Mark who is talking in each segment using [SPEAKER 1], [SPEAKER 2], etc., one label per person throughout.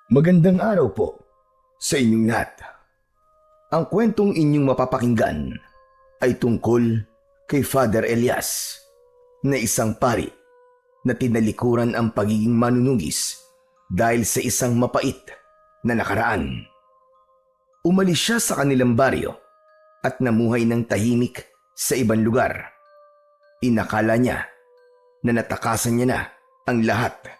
[SPEAKER 1] Magandang araw po sa inyong lahat. Ang kwentong inyong mapapakinggan ay tungkol kay Father Elias na isang pari na tinalikuran ang pagiging manunugis dahil sa isang mapait na nakaraan. Umalis siya sa kanilang baryo at namuhay ng tahimik sa ibang lugar. Inakala niya na natakasan niya na ang lahat.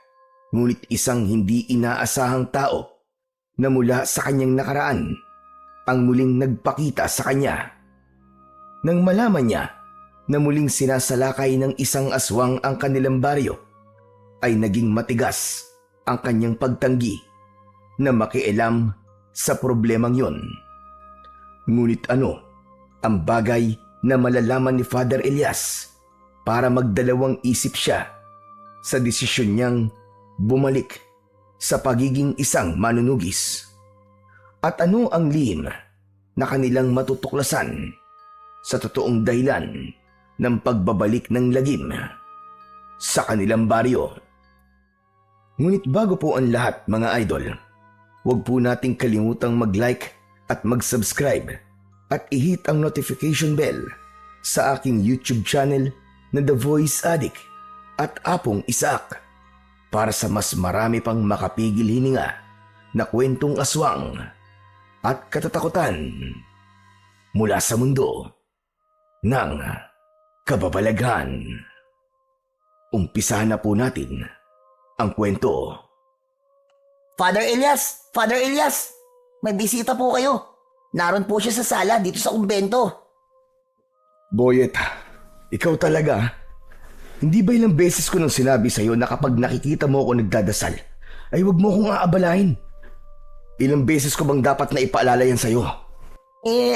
[SPEAKER 1] Ngunit isang hindi inaasahang tao na mula sa kanyang nakaraan ang muling nagpakita sa kanya. Nang malaman niya na muling sinasalakay ng isang aswang ang kanilang baryo, ay naging matigas ang kanyang pagtanggi na makialam sa problemang yon. Ngunit ano ang bagay na malalaman ni Father Elias para magdalawang isip siya sa desisyon niyang bumalik sa pagiging isang manunugis? At ano ang lihim na kanilang matutuklasan sa totoong dahilan ng pagbabalik ng lagim sa kanilang baryo? Ngunit bago po ang lahat, mga idol, huwag po nating kalimutang mag-like at mag-subscribe at i-hit ang notification bell sa aking YouTube channel na The Voice Addict at Apong Isaac, para sa mas marami pang makapigil hininga na kwentong aswang at katatakutan mula sa mundo ng kababalaghan. Umpisahan na po natin ang kwento.
[SPEAKER 2] Father Elias! Father Elias! May bisita po kayo. Naroon po siya sa sala dito sa kumbento.
[SPEAKER 1] Boyet, ikaw talaga. Hindi ba ilang beses ko nang sinabi sa'yo na kapag nakikita mo ako nagdadasal, ay huwag mo akong aabalahin? Ilang beses ko bang dapat na ipaalala yan sa'yo?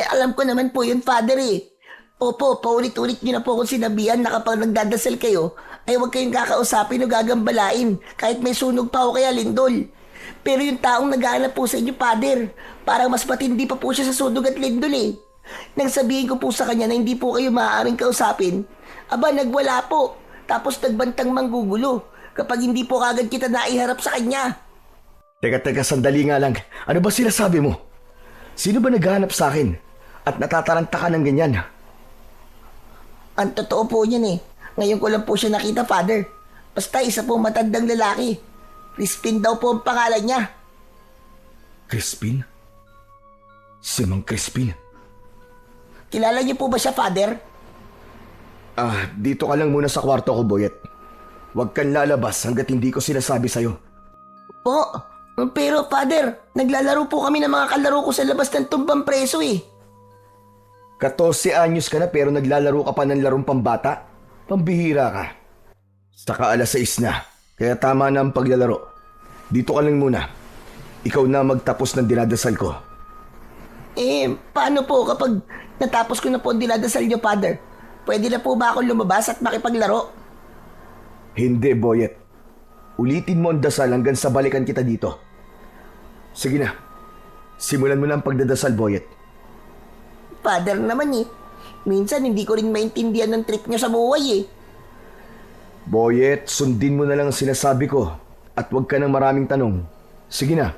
[SPEAKER 2] Alam ko naman po yun, Father eh. Opo, paulit-ulit niyo na po akong sinabihan na kapag nagdadasal kayo, ay huwag kayong kakausapin o gagambalain kahit may sunog pa o kaya lindol. Pero yung taong naghahanap po sa inyo, Father, parang mas matindi pa po siya sa sunog at lindol eh. Nang sabihin ko po sa kanya na hindi po kayo maaaring kausapin, aba nagwala po. Tapos nagbantang manggugulo kapag hindi po kagad kita naiharap sa kanya.
[SPEAKER 1] Teka, sandali nga lang. Ano ba sinasabi mo? Sino ba naghahanap sa akin at natataranta ka ng ganyan?
[SPEAKER 2] Ang totoo po yan eh. Ngayon ko lang po siya nakita, Father. Basta isa po matandang lalaki. Crispin daw po ang pangalan niya.
[SPEAKER 1] Crispin? Si Mang Crispin?
[SPEAKER 2] Kilala niyo po ba siya, Father?
[SPEAKER 1] Dito ka lang muna sa kwarto ko, Boyet. Huwag kang lalabas hanggat hindi ko sinasabi sa'yo.
[SPEAKER 2] Po, pero Father, naglalaro po kami ng mga kalaro ko sa labas ng tumbang preso eh.
[SPEAKER 1] 14 anyos ka na pero naglalaro ka pa ng larong pambata? Pambihira ka. Saka alas 6 na, kaya tama na ang paglalaro. Dito ka lang muna. Ikaw na magtapos ng dinadasal ko.
[SPEAKER 2] Paano po kapag natapos ko na po ang dinadasal niyo, Father? Pwede na po ba akong lumabas at makipaglaro?
[SPEAKER 1] Hindi, Boyet. Ulitin mo ang dasal hanggang sa balikan kita dito. Sige na. Simulan mo na ang pagdadasal, Boyet.
[SPEAKER 2] Father naman eh. Minsan hindi ko rin maintindihan ng trip niyo sa buhay eh.
[SPEAKER 1] Boyet, sundin mo na lang ang sinasabi ko at huwag ka ng maraming tanong. Sige na.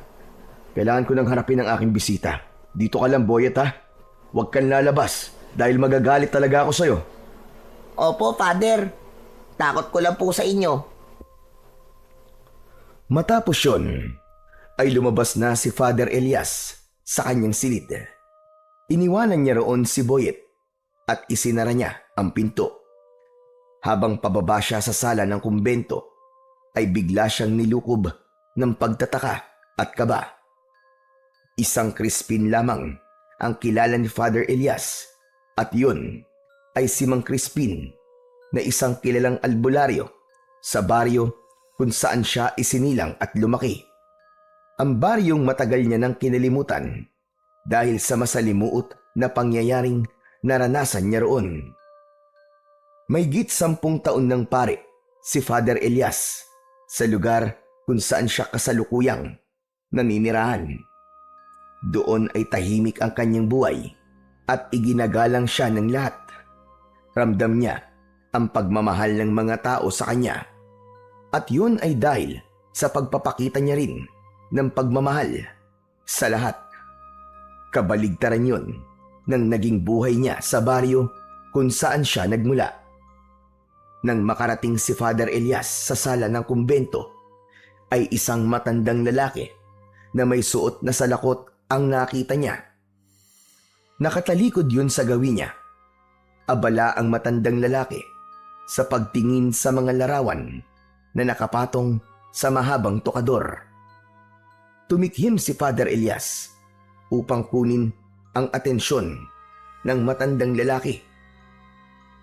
[SPEAKER 1] Kailangan ko nang harapin ang aking bisita. Dito ka lang, Boyet, ha? Huwag kang lalabas dahil magagalit talaga ako sa'yo.
[SPEAKER 2] Opo, Father. Takot ko lang po sa inyo.
[SPEAKER 1] Matapos yun, ay lumabas na si Father Elias sa kanyang silid. Iniwanan niya roon si Boyet at isinara niya ang pinto. Habang pababa siya sa sala ng kumbento, ay bigla siyang nilukob ng pagtataka at kaba. Isang Crispin lamang ang kilala ni Father Elias at yun ay si Mang Crispin na isang kilalang albularyo sa baryo kung saan siya isinilang at lumaki. Ang baryong matagal niya nang kinalimutan dahil sa masalimuot na pangyayaring naranasan niya roon. Mahigit 10 taon ng pare si Father Elias sa lugar kung saan siya kasalukuyang naninirahan. Doon ay tahimik ang kanyang buhay at iginagalang siya ng lahat. Ramdam niya ang pagmamahal ng mga tao sa kanya. At yun ay dahil sa pagpapakita niya rin ng pagmamahal sa lahat. Kabaligtaran yon ng naging buhay niya sa baryo kung saan siya nagmula. Nang makarating si Father Elias sa sala ng kumbento, ay isang matandang lalaki na may suot na salakot ang nakita niya. Nakatalikod yun sa gawin niya. Abala ang matandang lalaki sa pagtingin sa mga larawan na nakapatong sa mahabang tokador. Tumikhim si Father Elias upang kunin ang atensyon ng matandang lalaki.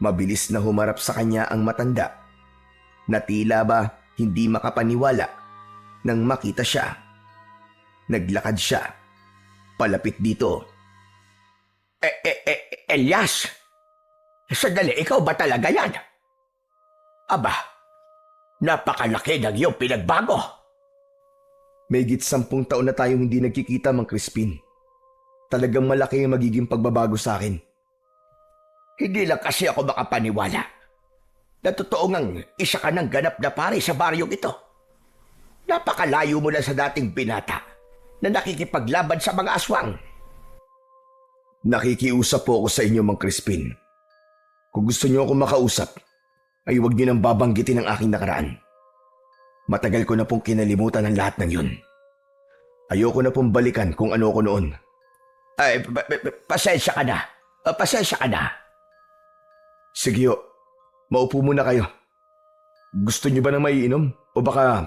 [SPEAKER 1] Mabilis na humarap sa kanya ang matanda na tila ba hindi makapaniwala nang makita siya. Naglakad siya palapit dito.
[SPEAKER 3] Elias! Sandali, ikaw ba talaga yan? Aba, napakalaki ng iyong pinagbago.
[SPEAKER 1] Mahigit 10 taon na tayong hindi nagkikita, Mang Crispin. Talagang malaki ang magiging pagbabago sa akin.
[SPEAKER 3] Hindi lang kasi ako makapaniwala na totoo ngang isa ka ng ganap na pare sa baryong ito. Napakalayo mo na sa dating binata na nakikipaglaban sa mga aswang.
[SPEAKER 1] Nakikiusap po ako sa inyo, Mang Crispin. Kung gusto niyo akong makausap, ay huwag niyo nang babanggitin ang aking nakaraan. Matagal ko na pong kinalimutan ang lahat ng yun. Ayoko na pong balikan kung ano ako noon.
[SPEAKER 3] Ay, pasensya ka na. Pasensya ka na.
[SPEAKER 1] Sige ho, maupo muna kayo. Gusto niyo ba na maiinom? O baka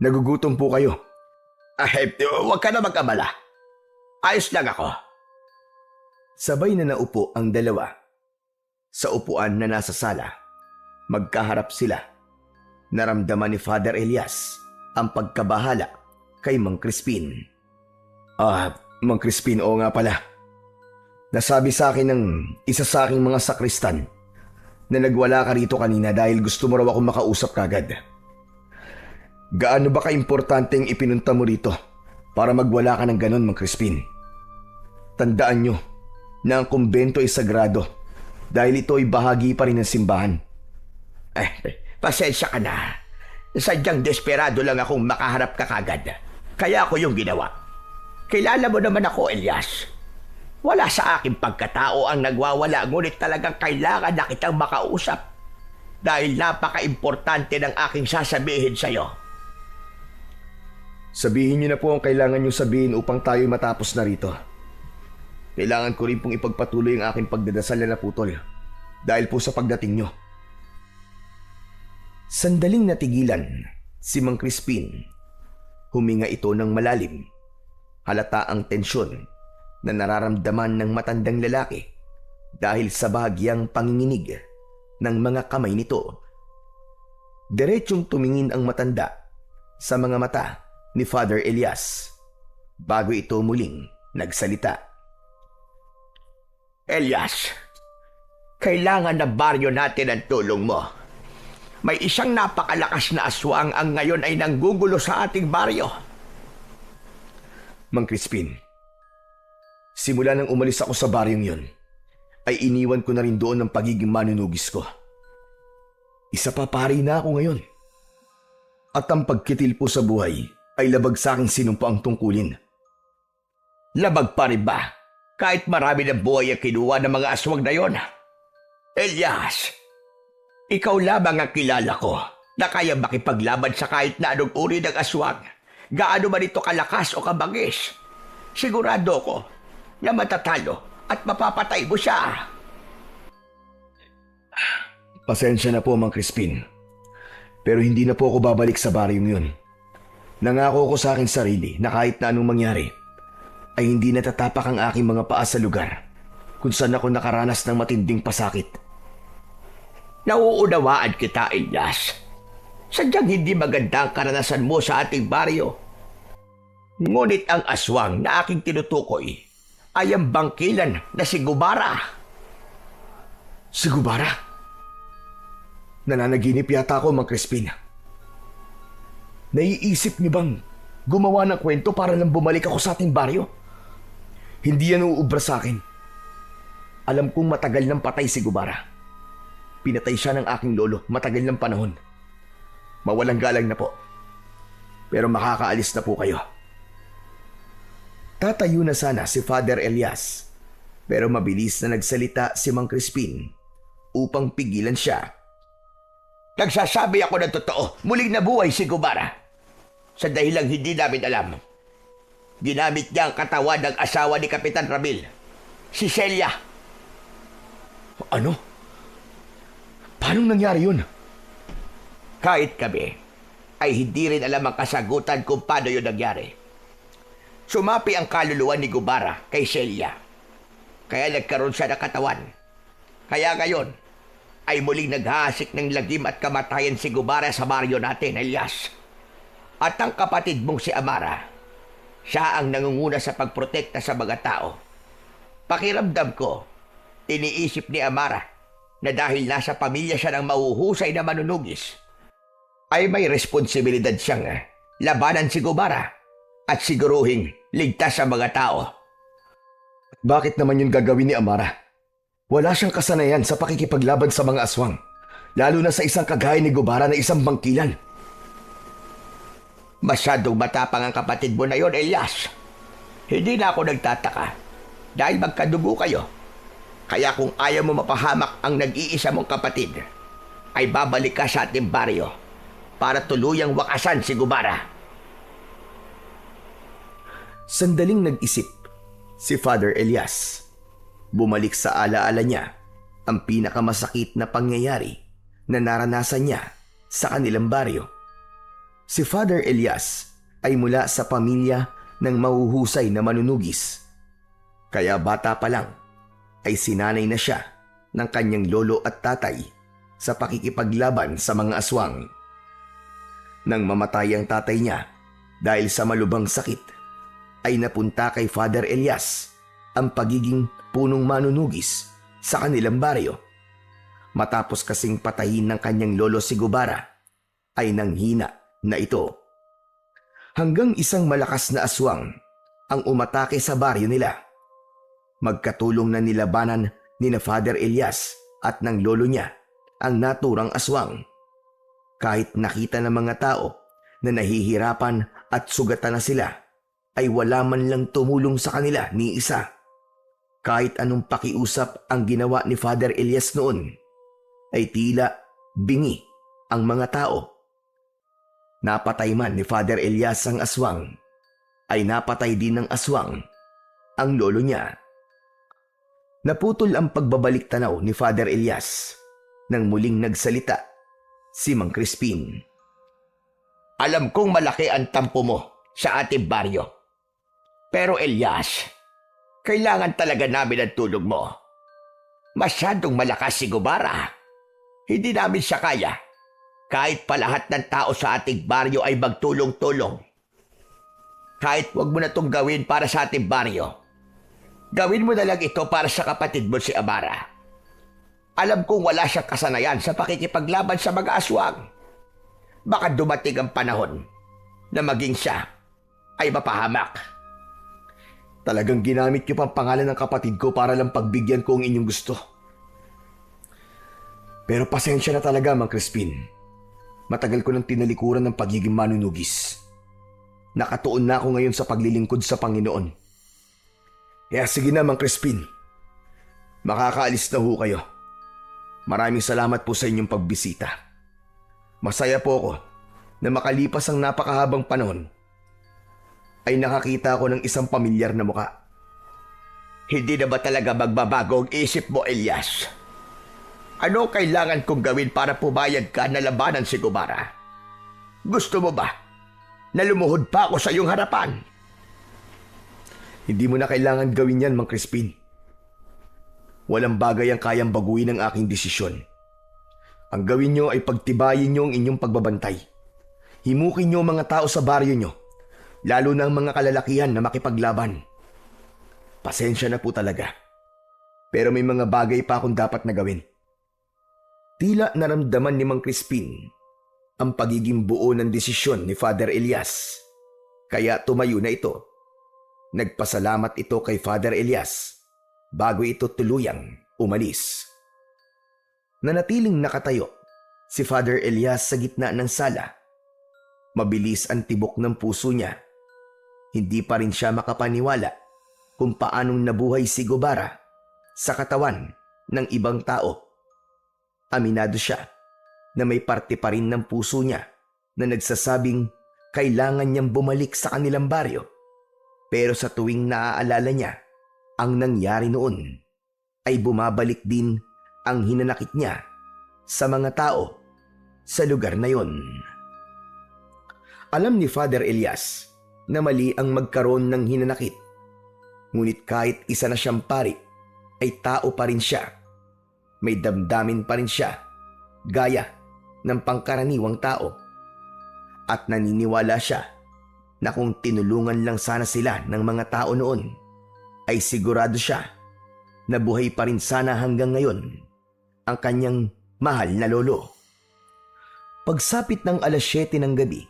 [SPEAKER 1] nagugutom po kayo?
[SPEAKER 3] Ay, huwag ka na mag-abala. Ayos lang ako.
[SPEAKER 1] Sabay na naupo ang dalawa. Sa upuan na nasa sala, magkaharap sila. Naramdaman ni Father Elias ang pagkabahala kay Mang Crispin. Mang Crispin, oo nga pala. Nasabi sa akin ng isa sa aking mga sakristan na nagwala ka rito kanina dahil gusto mo raw akong makausap kagad. Gaano ba kaimportante ang ipinunta mo rito para magwala ka ng ganon, Mang Crispin? Tandaan nyo na ang kumbento ay sagrado dahil ito ay bahagi pa rin ng simbahan.
[SPEAKER 3] Pasensya ka na. Sadyang desperado lang akong makaharap ka kagad. Kaya ako yung ginawa. Kilala mo naman ako, Elias. Wala sa aking pagkatao ang nagwawala, ngunit talagang kailangan na kitang makausap dahil napaka-importante ng aking sasabihin sa'yo.
[SPEAKER 1] Sabihin niyo na po ang kailangan niyo sabihin upang tayo matapos na rito. Kailangan ko rin pong ipagpatuloy ang aking pagdadasal na naputol dahil po sa pagdating niyo. Sandaling natigilan si Mang Crispin. Huminga ito ng malalim. Halata ang tensyon na nararamdaman ng matandang lalaki dahil sa bahagyang panginginig ng mga kamay nito. Diretsyong tumingin ang matanda sa mga mata ni Father Elias bago ito muling nagsalita.
[SPEAKER 3] Elias, kailangan na baryo natin ang tulong mo. May isang napakalakas na aswang ang ngayon ay nanggugulo sa ating baryo.
[SPEAKER 1] Mang Crispin, simula nang umalis ako sa baryong yon, ay iniwan ko na rin doon ang pagiging manunugis ko. Isa pa pari na ako ngayon. At ang pagkitil po sa buhay ay labag sa aking sinumpa ang tungkulin.
[SPEAKER 3] Labag pa rin ba? Kahit marami ng buhay ang kinuha ng mga aswang na yon. Elias, ikaw lamang ang kilala ko na kaya makipaglaban sa kahit na anong uri ng aswang. Gaano man ito kalakas o kabangis. Sigurado ko na matatalo at mapapatay mo siya.
[SPEAKER 1] Pasensya na po, Mang Crispin. Pero hindi na po ako babalik sa baryong yun. Nangako ko sa aking sarili na kahit na anong mangyari, ay hindi natatapak ang aking mga paa sa lugar kung saan ako nakaranas ng matinding pasakit.
[SPEAKER 3] Nauunawaan kita, Elias. Sadyang hindi maganda ang karanasan mo sa ating baryo. Ngunit ang aswang na aking tinutukoy ay ang bangkilan na si Gubara.
[SPEAKER 1] Si Gubara? Nananaginip yata ako, Mang Crispin. Naiisip niyo bang gumawa ng kwento para lang bumalik ako sa ating baryo? Hindi yan uubra sa akin. Alam kong matagal nang patay si Gubara. Pinatay siya ng aking lolo matagal ng panahon. Mawalang galang na po. Pero makakaalis na po kayo. Magtatayo na sana si Father Elias, pero mabilis na nagsalita si Mang Crispin upang pigilan siya.
[SPEAKER 3] Nagsasabi ako ng totoo, muling nabuhay si Gubara. Sa dahilang hindi namin alam. Ginamit niya ang katawan ng asawa ni Kapitan Ramil, si Celia.
[SPEAKER 1] Ano? Paano nangyari yun?
[SPEAKER 3] Kahit kami, ay hindi rin alam ang kasagutan kung paano yun nangyari. Sumapi ang kaluluwa ni Gubara kay Celia. Kaya nagkaroon siya ng katawan. Kaya ngayon, ay muling naghahasik ng lagim at kamatayan si Gubara sa baryo natin, Elias. At ang kapatid mong si Amara, siya ang nangunguna sa pagprotekta sa mga tao. Pakiramdam ko, iniisip ni Amara na dahil nasa pamilya siya ng mahuhusay na manunugis, ay may responsibilidad siyang labanan si Gubara at siguruhing ligtas sa mga tao.
[SPEAKER 1] Bakit naman yun gagawin ni Amara? Wala siyang kasanayan sa pakikipaglaban sa mga aswang, lalo na sa isang kagaya ni Gubara na isang bangkilan.
[SPEAKER 3] Masyadong matapang ang kapatid mo na yon, Elias. Hindi na ako nagtataka dahil magkadugo kayo. Kaya kung ayaw mo mapahamak ang nag-iisa mong kapatid, ay babalik ka sa ating baryo para tuluyang wakasan si Gubara.
[SPEAKER 1] Sandaling nag-isip si Father Elias. Bumalik sa alaala niya ang pinakamasakit na pangyayari na naranasan niya sa kanilang baryo. Si Father Elias ay mula sa pamilya ng mahuhusay na manunugis. Kaya bata pa lang ay sinanay na siya ng kanyang lolo at tatay sa pakikipaglaban sa mga aswang. Nang mamatay ang tatay niya dahil sa malubhang sakit, ay napunta kay Father Elias ang pagiging punong manunugis sa kanilang baryo. Matapos kasing patayin ng kanyang lolo si Gubara, ay nanghina na ito. Hanggang isang malakas na aswang ang umatake sa baryo nila. Magkatulong na nilabanan ni na Father Elias at ng lolo niya ang naturang aswang. Kahit nakita ng mga tao na nahihirapan at sugatan na sila, ay wala man lang tumulong sa kanila ni isa. Kahit anong pakiusap ang ginawa ni Father Elias noon, ay tila bingi ang mga tao. Napatay man ni Father Elias ang aswang, ay napatay din ng aswang ang lolo niya. Naputol ang pagbabalik tanaw ni Father Elias nang muling nagsalita si Mang Crispin.
[SPEAKER 3] Alam kong malaki ang tampo mo sa ating baryo. Pero Elias, kailangan talaga namin ang tulong mo. Masyadong malakas si Gubara. Hindi namin siya kaya. Kahit pa lahat ng tao sa ating baryo ay magtulong-tulong. Kahit wag mo na itong gawin para sa ating baryo, gawin mo na lang ito para sa kapatid mo si Amara. Alam kong wala siyang kasanayan sa pakikipaglaban sa mga aswang. Baka dumating ang panahon na maging siya ay mapahamak.
[SPEAKER 1] Talagang ginamit niyo pang pangalan ng kapatid ko para lang pagbigyan ko ang inyong gusto. Pero pasensya na talaga, Mang Crispin. Matagal ko nang tinalikuran ng pagiging manunugis. Nakatuon na ako ngayon sa paglilingkod sa Panginoon. Kaya sige na, Mang Crispin. Makakaalis na ho kayo. Maraming salamat po sa inyong pagbisita. Masaya po ako na makalipas ang napakahabang panahon ay nakakita ako ng isang pamilyar na muka.
[SPEAKER 3] Hindi na ba talaga magbabago ang isip mo, Elias? Ano kailangan kong gawin para pumayag ka na labanan si Gubara? Gusto mo ba na lumuhod pa ako sa iyong harapan?
[SPEAKER 1] Hindi mo na kailangan gawin yan, Mang Crispin. Walang bagay ang kayang baguhin ng aking desisyon. Ang gawin nyo ay pagtibayin nyo ang inyong pagbabantay. Himukin nyo ang mga tao sa baryo nyo, lalo na ang mga kalalakihan na makipaglaban. Pasensya na po talaga. Pero may mga bagay pa akong dapat na gawin. Tila naramdaman ni Mang Crispin ang pagiging buo ng desisyon ni Father Elias. Kaya tumayo na ito. Nagpasalamat ito kay Father Elias bago ito tuluyang umalis. Nanatiling nakatayo si Father Elias sa gitna ng sala. Mabilis ang tibok ng puso niya. Hindi pa rin siya makapaniwala kung paanong nabuhay si Gubara sa katawan ng ibang tao. Aminado siya na may parte pa rin ng puso niya na nagsasabing kailangan niyang bumalik sa kanilang baryo. Pero sa tuwing naaalala niya ang nangyari noon, ay bumabalik din ang hinanakit niya sa mga tao sa lugar na yon. Alam ni Father Elias na mali ang magkaroon ng hinanakit. Ngunit kahit isa na siyang pari, ay tao pa rin siya. May damdamin pa rin siya, gaya ng pangkaraniwang tao. At naniniwala siya na kung tinulungan lang sana sila ng mga tao noon, ay sigurado siya na buhay pa rin sana hanggang ngayon ang kanyang mahal na lolo. Pagsapit ng 7:00 ng gabi,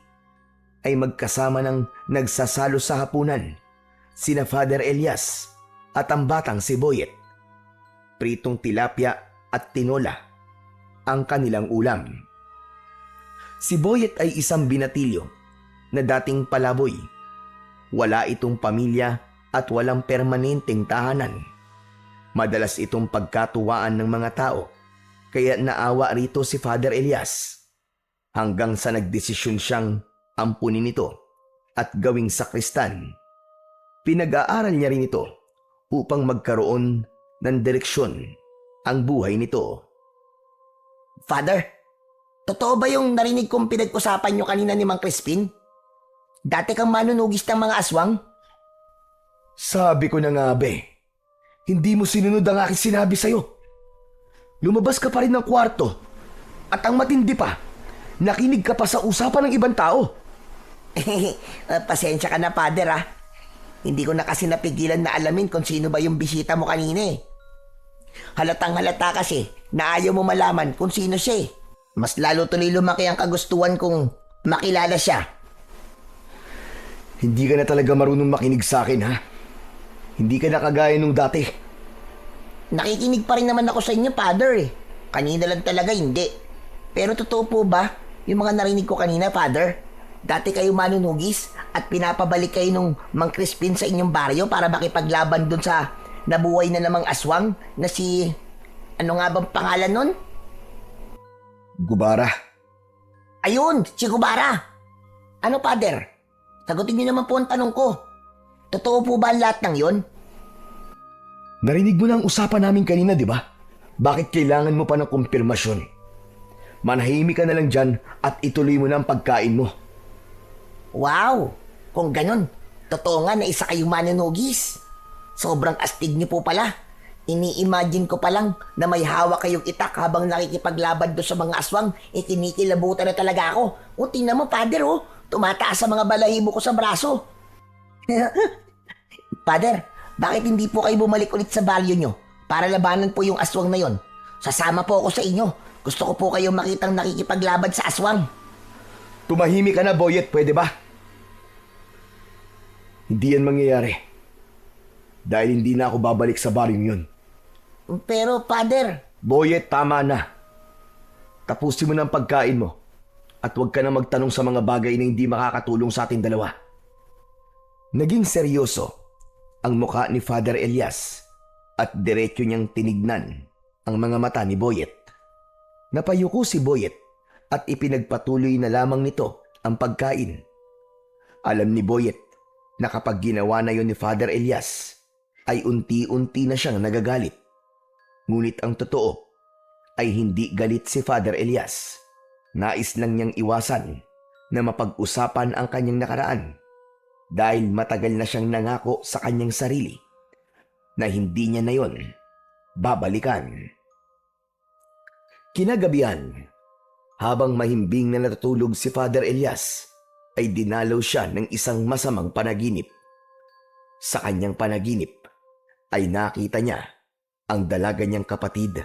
[SPEAKER 1] ay magkasama ng nagsasalo sa hapunan sina Father Elias at ang batang si Boyet. Pritong tilapia at tinola ang kanilang ulam. Si Boyet ay isang binatilyo na dating palaboy. Wala itong pamilya at walang permanenteng tahanan. Madalas itong pagkatuwaan ng mga tao, kaya naawa rito si Father Elias hanggang sa nagdesisyon siyang ampunin ito at gawing sakristan. Pinag-aaral niya rin ito upang magkaroon ng direksyon ang buhay nito.
[SPEAKER 2] Father, totoo ba yung narinig kong pinag-usapan nyo kanina ni Mang Crispin? Dati kang manunugis ng mga aswang?
[SPEAKER 1] Sabi ko na nga hindi mo sinunod ang aking sinabi sa'yo. Lumabas ka pa rin ng kwarto at ang matindi pa, nakinig ka pa sa usapan ng ibang tao.
[SPEAKER 2] Pasensya ka na, Father, ah. Hindi ko na kasi napigilan na alamin kung sino ba yung bisita mo kanina eh. Halatang halata kasi na ayaw mo malaman kung sino siya eh. Mas lalo tuloy lumaki ang kagustuhan kong makilala siya.
[SPEAKER 1] Hindi ka na talaga marunong makinig sa akin, ha? Hindi ka na kagaya nung dati.
[SPEAKER 2] Nakikinig pa rin naman ako sa inyo, Father eh. Kanina lang talaga hindi. Pero totoo po ba yung mga narinig ko kanina, Father? Dati kayo manunugis at pinapabalik kayo nung Mang Crispin sa inyong baryo para makipaglaban dun sa nabuhay na namang aswang na si... Ano nga bang pangalan nun?
[SPEAKER 1] Gubara.
[SPEAKER 2] Ayun, si Gubara. Ano, Father? Sagutin niyo naman po ang tanong ko. Totoo po ba ang lahat ng yon?
[SPEAKER 1] Narinig mo na ang usapan namin kanina, di ba? Bakit kailangan mo pa ng kumpirmasyon? Manahimik ka na lang dyan at ituloy mo na ang pagkain mo.
[SPEAKER 2] Wow! Kung ganun, totoo nga na isa kayong manunugis. Sobrang astig niyo po pala. Ini-imagine ko pa lang na may hawak kayong itak habang nakikipaglaban doon sa mga aswang. Kinikilabutan na talaga ako. O, tingnan mo, Father, oh. Tumataas sa mga balahibo ko sa braso. Father, bakit hindi po kayo bumalik ulit sa baryo nyo para labanan po yung aswang na yon? Sasama po ako sa inyo. Gusto ko po kayong makitang nakikipaglaban sa aswang.
[SPEAKER 1] Tumahimik ka na, Boyet, pwede ba? Hindi yan mangyayari. Dahil hindi na ako babalik sa baryong yun.
[SPEAKER 2] Pero, Father...
[SPEAKER 1] Boyet, tama na. Tapusin mo na ang pagkain mo. At huwag ka na magtanong sa mga bagay na hindi makakatulong sa ating dalawa. Naging seryoso ang mukha ni Father Elias at diretso niyang tinignan ang mga mata ni Boyet. Napayuko si Boyet at ipinagpatuloy na lamang nito ang pagkain. Alam ni Boyet na kapag ginawa na yon ni Father Elias, ay unti-unti na siyang nagagalit. Ngunit ang totoo ay hindi galit si Father Elias. Nais lang niyang iwasan na mapag-usapan ang kanyang nakaraan dahil matagal na siyang nangako sa kanyang sarili na hindi niya na yon babalikan. Kinagabihan, habang mahimbing na natutulog si Father Elias, ay dinalaw siya ng isang masamang panaginip. Sa kanyang panaginip ay nakita niya ang dalaga niyang kapatid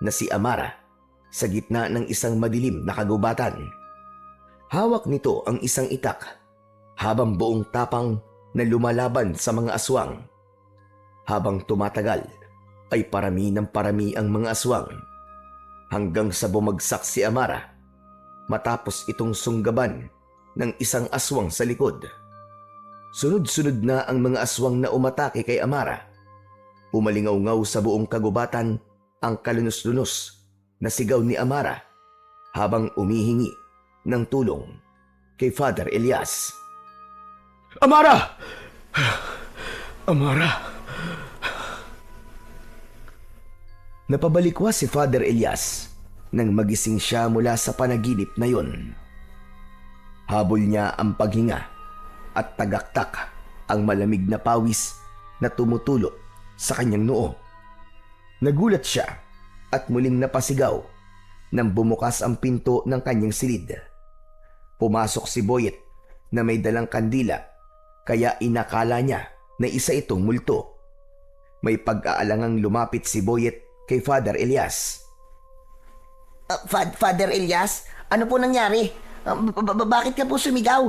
[SPEAKER 1] na si Amara sa gitna ng isang madilim na kagubatan. Hawak nito ang isang itak habang buong tapang na lumalaban sa mga aswang. Habang tumatagal ay parami ng parami ang mga aswang hanggang sa bumagsak si Amara matapos itong sunggaban ng isang aswang sa likod. Sunod-sunod na ang mga aswang na umatake kay Amara. Umalingaw-ngaw sa buong kagubatan ang kalunos-lunos na sigaw ni Amara habang umihingi ng tulong kay Father Elias.
[SPEAKER 3] Amara! Amara!
[SPEAKER 1] Napabalikwa si Father Elias nang magising siya mula sa panaginip na yon. Habol niya ang paghinga at tagaktak ang malamig na pawis na tumutulo sa kanyang noo. Nagulat siya at muling napasigaw nang bumukas ang pinto ng kanyang silid. Pumasok si Boyet na may dalang kandila kaya inakala niya na isa itong multo. May pag-aalangang lumapit si Boyet kay Father Elias.
[SPEAKER 2] Father Elias, ano po nangyari? Bakit ka po sumigaw?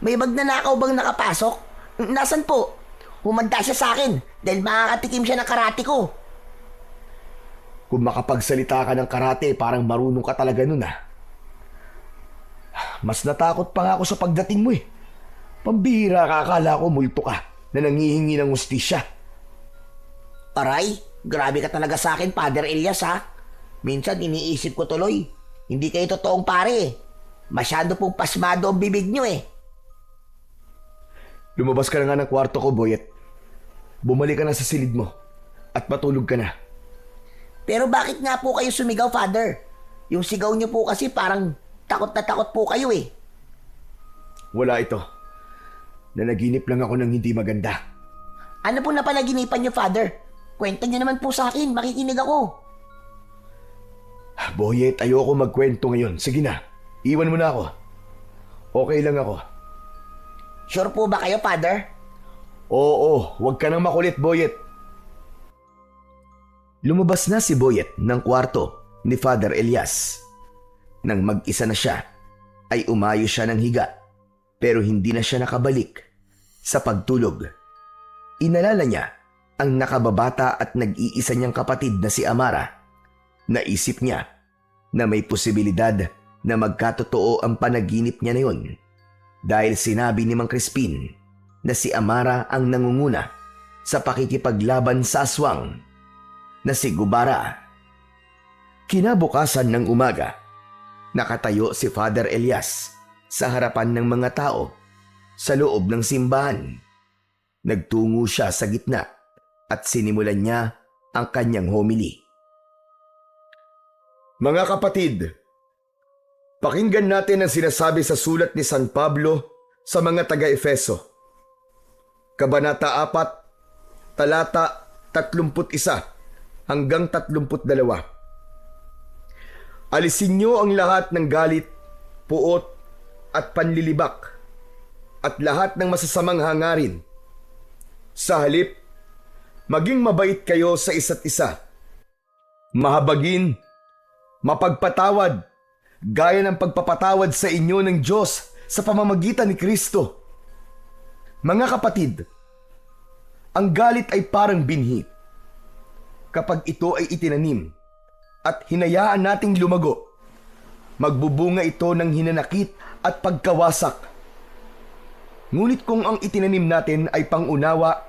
[SPEAKER 2] May magnanakaw bang nakapasok? Nasaan po? Humanda siya sa akin dahil makakatikim siya ng karate ko.
[SPEAKER 1] Kung makapagsalita ka ng karate, parang marunong ka talaga nun ah. Mas natakot pa nga ako sa pagdating mo eh. Pambihira ka, akala ko multo ka na nangihingi ng hustisya.
[SPEAKER 2] Aray, grabe ka talaga sa akin, Father Elias ha. Minsan iniisip ko tuloy, hindi kayo totoong pare eh. Masyado pong pasmado ang bibig nyo eh.
[SPEAKER 1] Lumabas ka na nga ng kwarto ko, Boyet. Bumalik ka na sa silid mo at matulog ka na.
[SPEAKER 2] Pero bakit nga po kayo sumigaw, Father? Yung sigaw nyo po kasi parang takot na takot po kayo eh.
[SPEAKER 1] Wala ito. Nanaginip lang ako ng hindi maganda.
[SPEAKER 2] Ano po napanaginipan nyo, Father? Kwento nyo naman po sa akin, makikinig ako.
[SPEAKER 1] Boyet, ayoko magkwento ngayon. Sige na, iwan mo na ako. Okay lang ako.
[SPEAKER 2] Sure po ba kayo, Father?
[SPEAKER 1] Oo, huwag ka nang makulit, Boyet. Lumabas na si Boyet ng kwarto ni Father Elias. Nang mag-isa na siya, ay umayo siya ng higa pero hindi na siya nakabalik sa pagtulog. Inalala niya ang nakababata at nag-iisa niyang kapatid na si Amara. Naisip niya na may posibilidad na magkatotoo ang panaginip niya na yon dahil sinabi ni Mang Crispin na si Amara ang nangunguna sa pakikipaglaban sa aswang na si Gubara. Kinabukasan ng umaga, nakatayo si Father Elias sa harapan ng mga tao sa loob ng simbahan. Nagtungo siya sa gitna at sinimulan niya ang kanyang homily. Mga kapatid, pakinggan natin ang sinasabi sa sulat ni San Pablo sa mga taga-Efeso. Kabanata 4, talata 31 hanggang 32. Alisin niyo ang lahat ng galit, puot at panlilibak at lahat ng masasamang hangarin. Sa halip, maging mabait kayo sa isa't isa. Mahabagin, mapagpatawad, gaya ng pagpapatawad sa inyo ng Diyos sa pamamagitan ni Kristo. Mga kapatid, ang galit ay parang binhi. Kapag ito ay itinanim at hinayaan nating lumago, magbubunga ito ng hinanakit at pagkawasak. Ngunit kung ang itinanim natin ay pangunawa,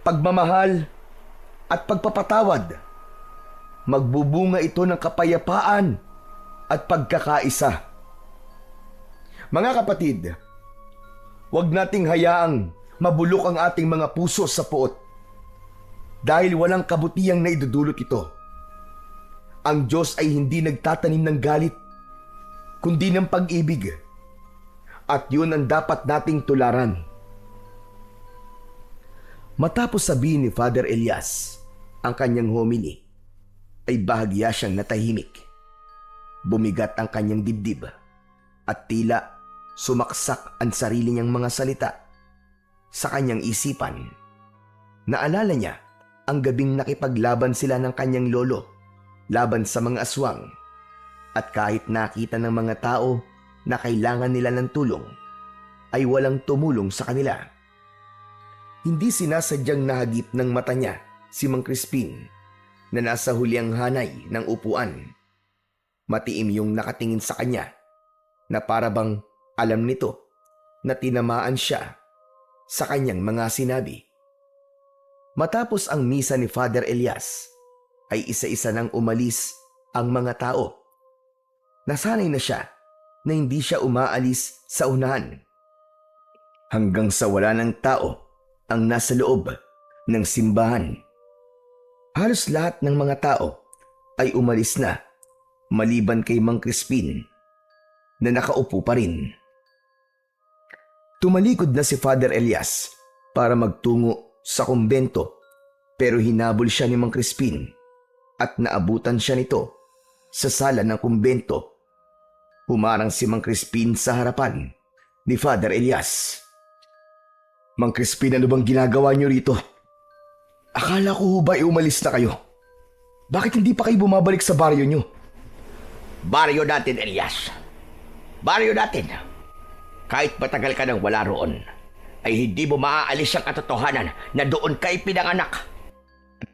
[SPEAKER 1] pagmamahal at pagpapatawad, magbubunga ito ng kapayapaan at pagkakaisa. Mga kapatid, huwag nating hayaang mabulok ang ating mga puso sa puot dahil walang kabutihang naidudulot ito. Ang Diyos ay hindi nagtatanim ng galit, kundi ng pag-ibig. At yun ang dapat nating tularan. Matapos sabihin ni Father Elias ang kanyang homily, ay bahagya siyang natahimik. Bumigat ang kanyang dibdib at tila sumaksak ang sarili niyang mga salita sa kanyang isipan. Naalala niya ang gabing nakipaglaban sila ng kanyang lolo laban sa mga aswang, at kahit nakita ng mga tao na kailangan nila ng tulong, ay walang tumulong sa kanila. Hindi sinasadyang nahagip ng mata niya si Mang Crispin na nasa huliang hanay ng upuan. Matiim yung nakatingin sa kanya na para bang alam nito na tinamaan siya sa kanyang mga sinabi. Matapos ang misa ni Father Elias, ay isa-isa nang umalis ang mga tao. Nasanay na siya na hindi siya umaalis sa unahan. Hanggang sa wala ng tao ang nasa loob ng simbahan. Halos lahat ng mga tao ay umalis na maliban kay Mang Crispin na nakaupo pa rin. Tumalikod na si Father Elias para magtungo sa kumbento pero hinabol siya ni Mang Crispin at naabutan siya nito sa sala ng kumbento. Humarang si Mang Crispin sa harapan ni Father Elias. Mang Crispin, ano bang ginagawa niyo rito? Akala ko ba umalis na kayo? Bakit hindi pa kayo bumabalik sa baryo niyo?
[SPEAKER 3] Baryo natin, Elias. Baryo natin. Kahit matagal ka nang wala roon, ay hindi mo maaalis ang katotohanan na doon kay pinanganak.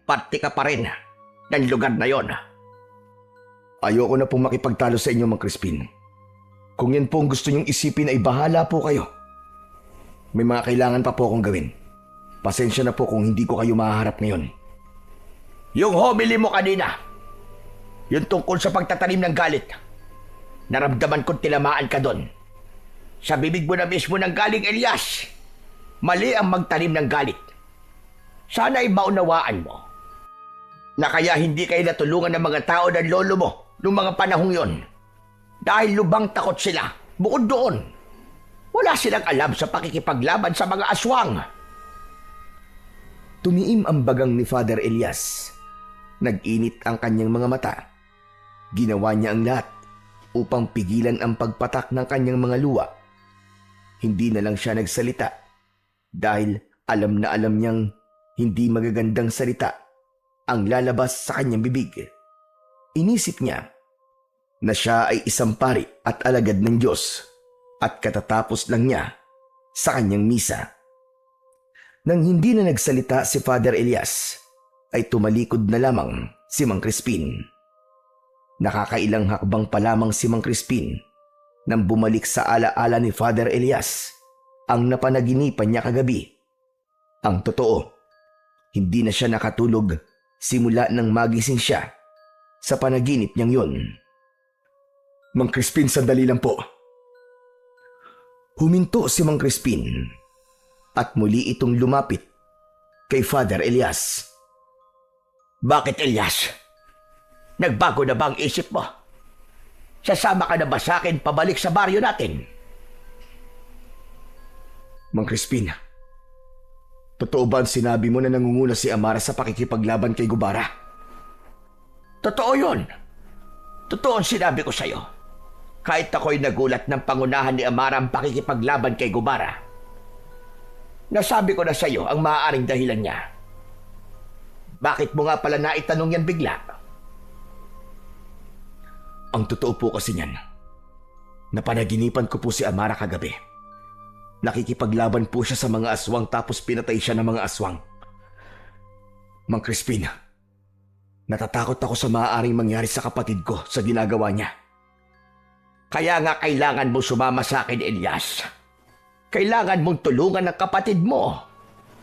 [SPEAKER 3] Parte ka pa rin ng lugar na yon.
[SPEAKER 1] Ayoko na pong makipagtalo sa inyo, Mang Crispin. Kung yan po ang gusto niyong isipin ay bahala po kayo. May mga kailangan pa po akong gawin. Pasensya na po kung hindi ko kayo mahaharap ngayon.
[SPEAKER 3] Yung homily mo kanina, yung tungkol sa pagtatanim ng galit, naramdaman kong tilamaan ka doon. Sa bibig mo na mismo ng galing, Elias. Mali ang magtanim ng galit. Sana ay maunawaan mo na kaya hindi kayo natulungan ng mga tao ng lolo mo noong mga panahong yon. Dahil lubang takot sila. Bukod doon, wala silang alam sa pakikipaglaban sa mga aswang.
[SPEAKER 1] Tumiim ang bagang ni Father Elias. Nag-init ang kanyang mga mata. Ginawa niya ang lahat upang pigilan ang pagpatak ng kanyang mga luha. Hindi na lang siya nagsalita dahil alam na alam niyang hindi magagandang salita ang lalabas sa kanyang bibig. Inisip niya na siya ay isang pari at alagad ng Diyos at katatapos lang niya sa kanyang misa. Nang hindi na nagsalita si Father Elias, ay tumalikod na lamang si Mang Crispin. Nakakailang hakbang pa lamang si Mang Crispin nang bumalik sa alaala ni Father Elias ang napanaginipan niya kagabi. Ang totoo, hindi na siya nakatulog simula nang magising siya sa panaginip niyang yon. Mang Crispin, sandali lang po. Huminto si Mang Crispin at muli itong lumapit kay Father Elias.
[SPEAKER 3] Bakit, Elias? Nagbago na ba ang isip mo? Sasama ka na ba sa akin pabalik sa baryo natin?
[SPEAKER 1] Mang Crispin, totoo ba ang sinabi mo na nangunguna si Amara sa pakikipaglaban kay Gubara?
[SPEAKER 3] Totoo yun. Totoo ang sinabi ko sa'yo. Kahit ako'y nagulat ng pangunahan ni Amara ang pakikipaglaban kay Gubara. Nasabi ko na sa'yo ang maaaring dahilan niya. Bakit mo nga pala naitanong yan bigla?
[SPEAKER 1] Ang totoo po kasi niyan, napanaginipan ko po si Amara kagabi. Nakikipaglaban po siya sa mga aswang tapos pinatay siya ng mga aswang. Mang Crispin, natatakot ako sa maaaring mangyari sa kapatid ko sa ginagawa niya.
[SPEAKER 3] Kaya nga kailangan mo sumama sa akin, Elias. Kailangan mong tulungan ang kapatid mo.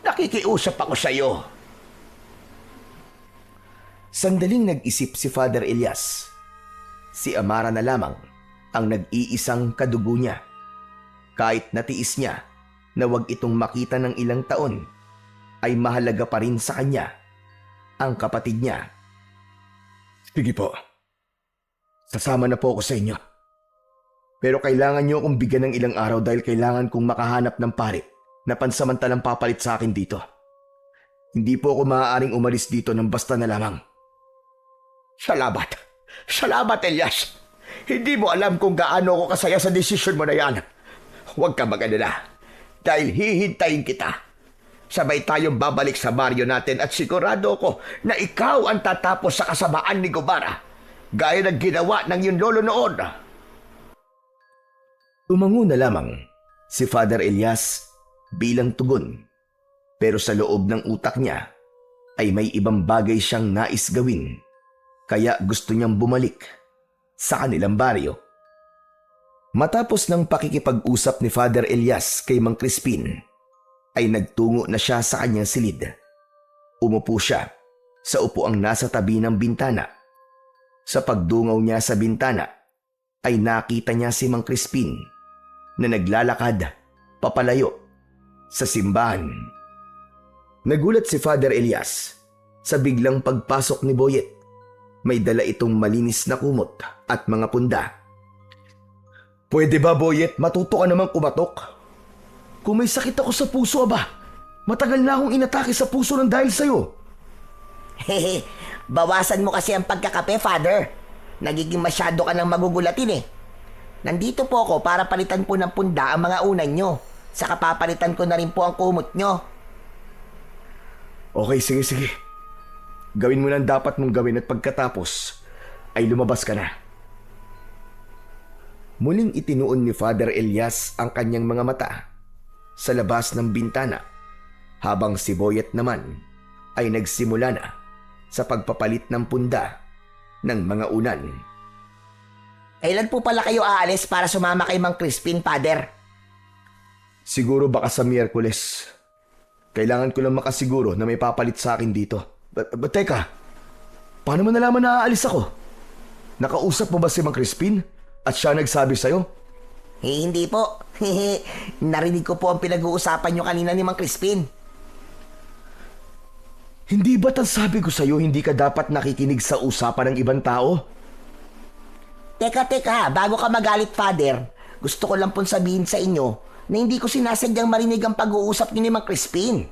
[SPEAKER 3] Nakikiusap ako sa iyo.
[SPEAKER 1] Sandaling nag-isip si Father Elias. Si Amara na lamang ang nag-iisang kadugo niya. Kahit natiis niya na wag itong makita ng ilang taon, ay mahalaga pa rin sa kanya ang kapatid niya. Sige po, sasama na po ako sa inyo. Pero kailangan niyo akong bigyan ng ilang araw dahil kailangan kong makahanap ng pari na pansamantalang papalit sa akin dito. Hindi po ako maaaring umalis dito ng basta na lamang.
[SPEAKER 3] Salamat. Salamat, Elias. Hindi mo alam kung gaano ako kasaya sa desisyon mo na yan. Huwag ka mag-alala. Dahil hihintayin kita. Sabay tayong babalik sa baryo natin at sigurado ko na ikaw ang tatapos sa kasamaan ni Gubara. Gaya ng ginawa ng iyong lolo noon.
[SPEAKER 1] Umango na lamang si Father Elias bilang tugon. Pero sa loob ng utak niya ay may ibang bagay siyang nais gawin. Kaya gusto niyang bumalik sa kanilang baryo. Matapos ng pakikipag-usap ni Father Elias kay Mang Crispin, ay nagtungo na siya sa kanyang silid. Umupo siya sa upuang nasa tabi ng bintana. Sa pagdungaw niya sa bintana ay nakita niya si Mang Crispin na naglalakad papalayo sa simbahan. Nagulat si Father Elias sa biglang pagpasok ni Boyet. May dala itong malinis na kumot at mga punda. "Pwede ba, Boyet? Matuto ka naman kumatok. Kung may sakit ako sa puso, aba, matagal na akong inatake sa puso ng dahil sa'yo."
[SPEAKER 2] Hehe, bawasan mo kasi ang pagkakape, Father. Nagiging masyado ka nang magugulatin eh. Nandito po ako para palitan po ng punda ang mga unan nyo. Saka papalitan ko na rin po ang kumot nyo.
[SPEAKER 1] Okay, sige. Gawin mo lang dapat mong gawin at pagkatapos ay lumabas ka na. Muling itinuon ni Father Elias ang kanyang mga mata sa labas ng bintana habang si Boyet naman ay nagsimula na sa pagpapalit ng punda ng mga unan.
[SPEAKER 2] Kailan po pala kayo aalis para sumama kay Mang Crispin, Father?
[SPEAKER 1] Siguro baka sa Miyerkules. Kailangan ko lang makasiguro na may papalit sa akin dito. Teka, paano mo nalaman na aalis ako? Nakausap mo ba si Mang Crispin at siya nagsabi sa'yo?
[SPEAKER 2] Hindi po. Narinig ko po ang pinag-uusapan nyo kanina ni Mang Crispin.
[SPEAKER 1] Hindi ba't ang sabi ko sa'yo hindi ka dapat nakikinig sa usapan ng ibang tao?
[SPEAKER 2] Teka, bago ka magalit, Father, gusto ko lang pong sabihin sa inyo na hindi ko sinasadyang marinig ang pag-uusap niyo ni Mang Crispin.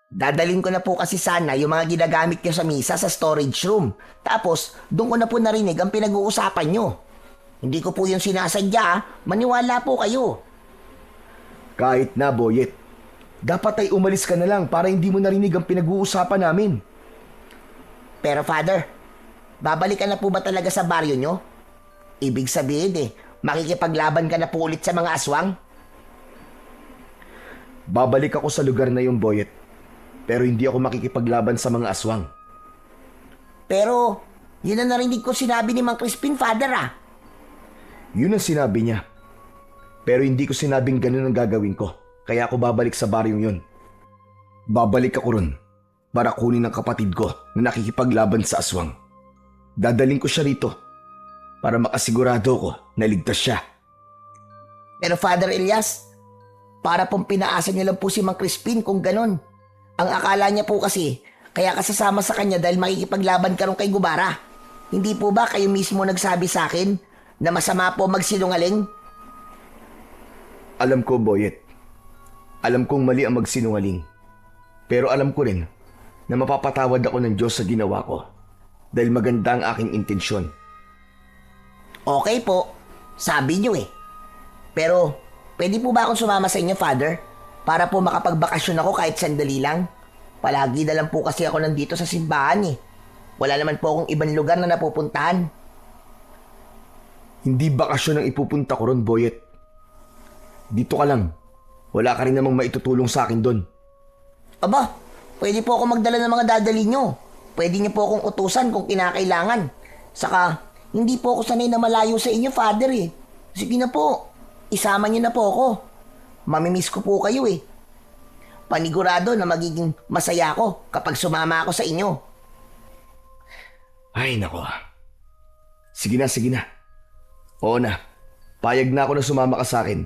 [SPEAKER 2] Dadalhin ko na po kasi sana yung mga ginagamit niyo sa misa sa storage room. Tapos, doon ko na po narinig ang pinag-uusapan niyo. Hindi ko po yung sinasadya, maniwala po kayo.
[SPEAKER 1] Kahit na, Boyet. Dapat ay umalis ka na lang para hindi mo narinig ang pinag-uusapan namin.
[SPEAKER 2] Pero Father, babalikan na po ba talaga sa baryo nyo? Ibig sabihin makikipaglaban ka na po ulit sa mga aswang?
[SPEAKER 1] Babalik ako sa lugar na yung, Boyet. Pero hindi ako makikipaglaban sa mga aswang.
[SPEAKER 2] Pero, yun ang narinig ko sinabi ni Mang Crispin, Father
[SPEAKER 1] Yun ang sinabi niya. Pero hindi ko sinabing ganun ang gagawin ko. Kaya ako babalik sa baryong yun. Babalik ako ron para kunin ang kapatid ko na nakikipaglaban sa aswang. Dadaling ko siya rito para makasigurado ko na ligtas siya.
[SPEAKER 2] Pero Father Elias, para pong pinaasa niyo lang po si Mang Crispin kung ganun. Ang akala niya po kasi, kaya ka sasama sa kanya dahil makikipaglaban ka ron kay Gubara. Hindi po ba kayo mismo nagsabi sa akin na masama po magsinungaling?
[SPEAKER 1] Alam ko, Boyet. Alam kong mali ang magsinungaling. Pero alam ko rin na mapapatawad ako ng Diyos sa ginawa ko dahil maganda ang aking intensyon.
[SPEAKER 2] Okay po, sabi niyo Pero, pwede po ba akong sumama sa inyo, Father? Para po makapagbakasyon ako kahit sandali lang. Palagi na lang po kasi ako nandito sa simbahan Wala naman po akong ibang lugar na napupuntahan.
[SPEAKER 1] Hindi bakasyon ang ipupunta ko ron, Boyet. Dito ka lang. Wala ka rin namang maitutulong sa akin doon.
[SPEAKER 2] Aba, pwede po ako magdala ng mga dadali nyo. Pwede niyo po akong utusan kung kinakailangan. Saka, hindi po ako sanay na malayo sa inyo, Father Sige na po, isama niyo na po ako. Mamimiss ko po kayo Panigurado na magiging masaya ako kapag sumama ako sa inyo.
[SPEAKER 1] Ay, nako. Sige na. Oo na, payag na ako na sumama ka sa akin.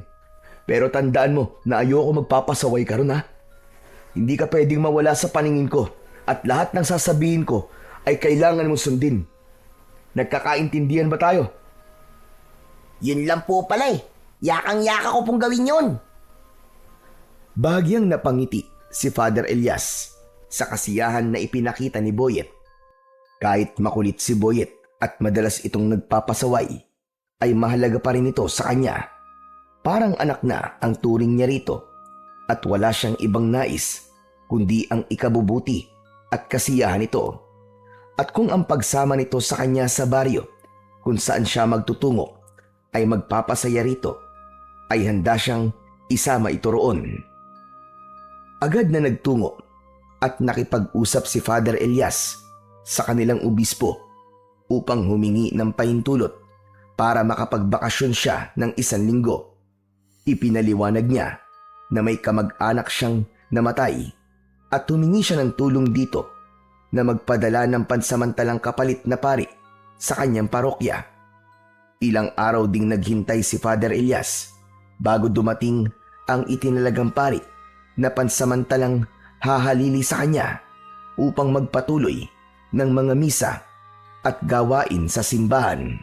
[SPEAKER 1] Pero tandaan mo na ayoko magpapasaway ka ron, ha? Hindi ka pwedeng mawala sa paningin ko at lahat ng sasabihin ko ay kailangan mong sundin. Nagkakaintindihan ba tayo?
[SPEAKER 2] Yun lang po pala Yakang-yaka ko pong gawin yun.
[SPEAKER 1] Bahagyang napangiti si Father Elias sa kasiyahan na ipinakita ni Boyet. Kahit makulit si Boyet at madalas itong nagpapasaway, ay mahalaga pa rin ito sa kanya. Parang anak na ang turing niya rito at wala siyang ibang nais kundi ang ikabubuti at kasiyahan nito. At kung ang pagsama nito sa kanya sa baryo kung saan siya magtutungo ay magpapasaya rito, ay handa siyang isama ito roon. Agad na nagtungo at nakipag-usap si Father Elias sa kanilang obispo upang humingi ng pahintulot para makapagbakasyon siya ng 1 linggo. Ipinaliwanag niya na may kamag-anak siyang namatay at humingi siya ng tulong dito na magpadala ng pansamantalang kapalit na pari sa kanyang parokya. Ilang araw ding naghintay si Father Elias bago dumating ang itinalagang pari na pansamantalang hahalili sa kanya upang magpatuloy ng mga misa at gawain sa simbahan.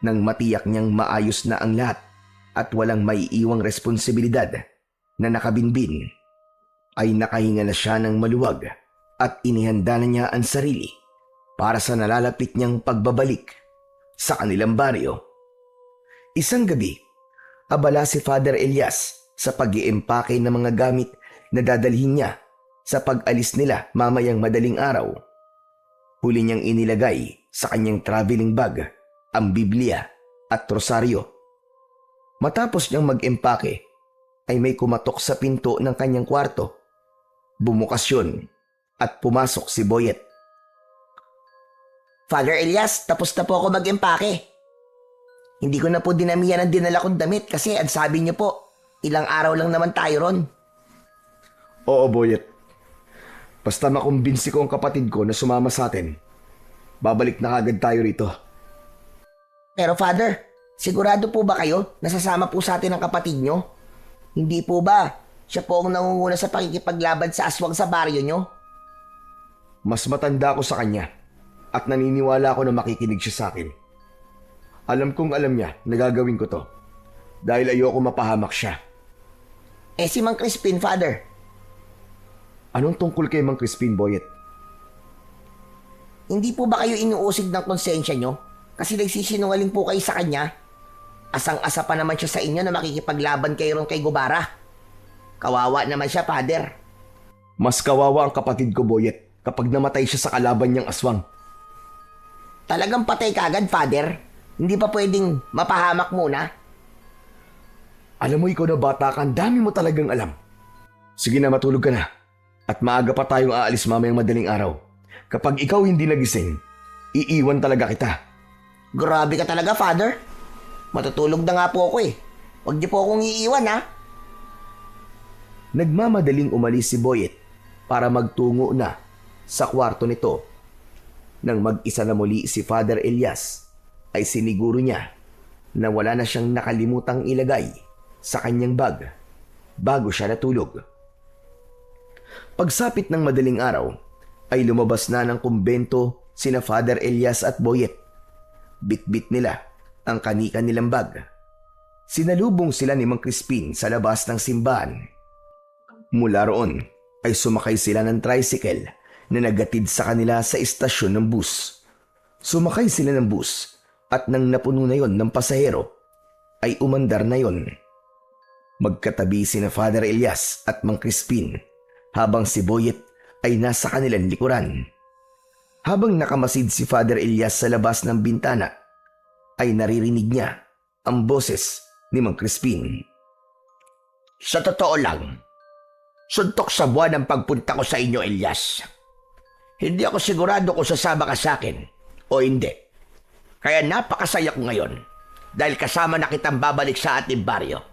[SPEAKER 1] Nang matiyak niyang maayos na ang lahat at walang maiiwang responsibilidad na nakabinbin, ay nakahinga na siya ng maluwag at inihanda na niya ang sarili para sa nalalapit niyang pagbabalik sa kanilang baryo. Isang gabi, abala si Father Elias sa pag-iempake ng mga gamit na dadalhin niya sa pag-alis nila mamayang madaling araw. Huli niyang inilagay sa kanyang traveling bag ang Biblia at rosaryo. Matapos niyang mag-empake, ay may kumatok sa pinto ng kanyang kwarto. Bumukas yun at pumasok si Boyet.
[SPEAKER 2] Father Elias, tapos na po ako mag-empake. Hindi ko na po dinamihan ang dinala kong damit kasi ang sabi niyo po, ilang araw lang naman tayo ron.
[SPEAKER 1] Oo, Boyet. Basta makumbinsi ko ang kapatid ko na sumama sa atin, babalik na kagad tayo rito.
[SPEAKER 2] Pero Father, sigurado po ba kayo nasasama po sa atin ang kapatid nyo? Hindi po ba siya po ang nangunguna sa pakikipaglaban sa aswang sa baryo nyo?
[SPEAKER 1] Mas matanda ako sa kanya at naniniwala ako na makikinig siya sa akin. Alam kong alam niya na gagawin ko to dahil ayoko mapahamak siya.
[SPEAKER 2] Eh si Mang Crispin, Father?
[SPEAKER 1] Anong tungkol kay Mang Crispin, Boyet?
[SPEAKER 2] Hindi po ba kayo inuusig ng konsensya nyo? Kasi nagsisinungaling po kayo sa kanya. Asang-asa pa naman siya sa inyo na makikipaglaban kayo ron kay Gubara. Kawawa naman siya, Father.
[SPEAKER 1] Mas kawawa ang kapatid ko, Boyet, kapag namatay siya sa kalaban niyang aswang.
[SPEAKER 2] Talagang patay kagad, Father? Hindi pa pwedeng mapahamak muna?
[SPEAKER 1] Alam mo, ikaw na bata ka, ang dami mo talagang alam. Sige na, matulog ka na. At maaga pa tayong aalis mamayang madaling araw. Kapag ikaw hindi nagising, iiwan talaga kita.
[SPEAKER 2] Grabe ka talaga, Father. Matutulog na nga po ako eh. Huwag niyo po akong iiwan, ha?
[SPEAKER 1] Nagmamadaling umalis si Boyet para magtungo na sa kwarto nito. Nang mag-isa na muli si Father Elias, ay siniguro niya na wala na siyang nakalimutang ilagay sa kanyang bag bago siya natulog. Pagsapit ng madaling araw, ay lumabas na ng kumbento sina Father Elias at Boyet. Bit-bit nila ang kanika nilang bag. Sinalubong sila ni Mang Crispin sa labas ng simbahan. Mula roon ay sumakay sila ng tricycle na nagatid sa kanila sa istasyon ng bus. Sumakay sila ng bus at nang napuno na yon ng pasahero, ay umandar na yon. Magkatabi sina Father Elias at Mang Crispin habang si Boyet ay nasa kanilang likuran. Habang nakamasid si Father Elias sa labas ng bintana, ay naririnig niya ang boses ni Mang Crispin.
[SPEAKER 3] Sa totoo lang, suntok sa buwan ang pagpunta ko sa inyo, Elias. Hindi ako sigurado kung sasama ka sa akin o hindi. Kaya napakasaya ko ngayon dahil kasama na kitang babalik sa ating baryo.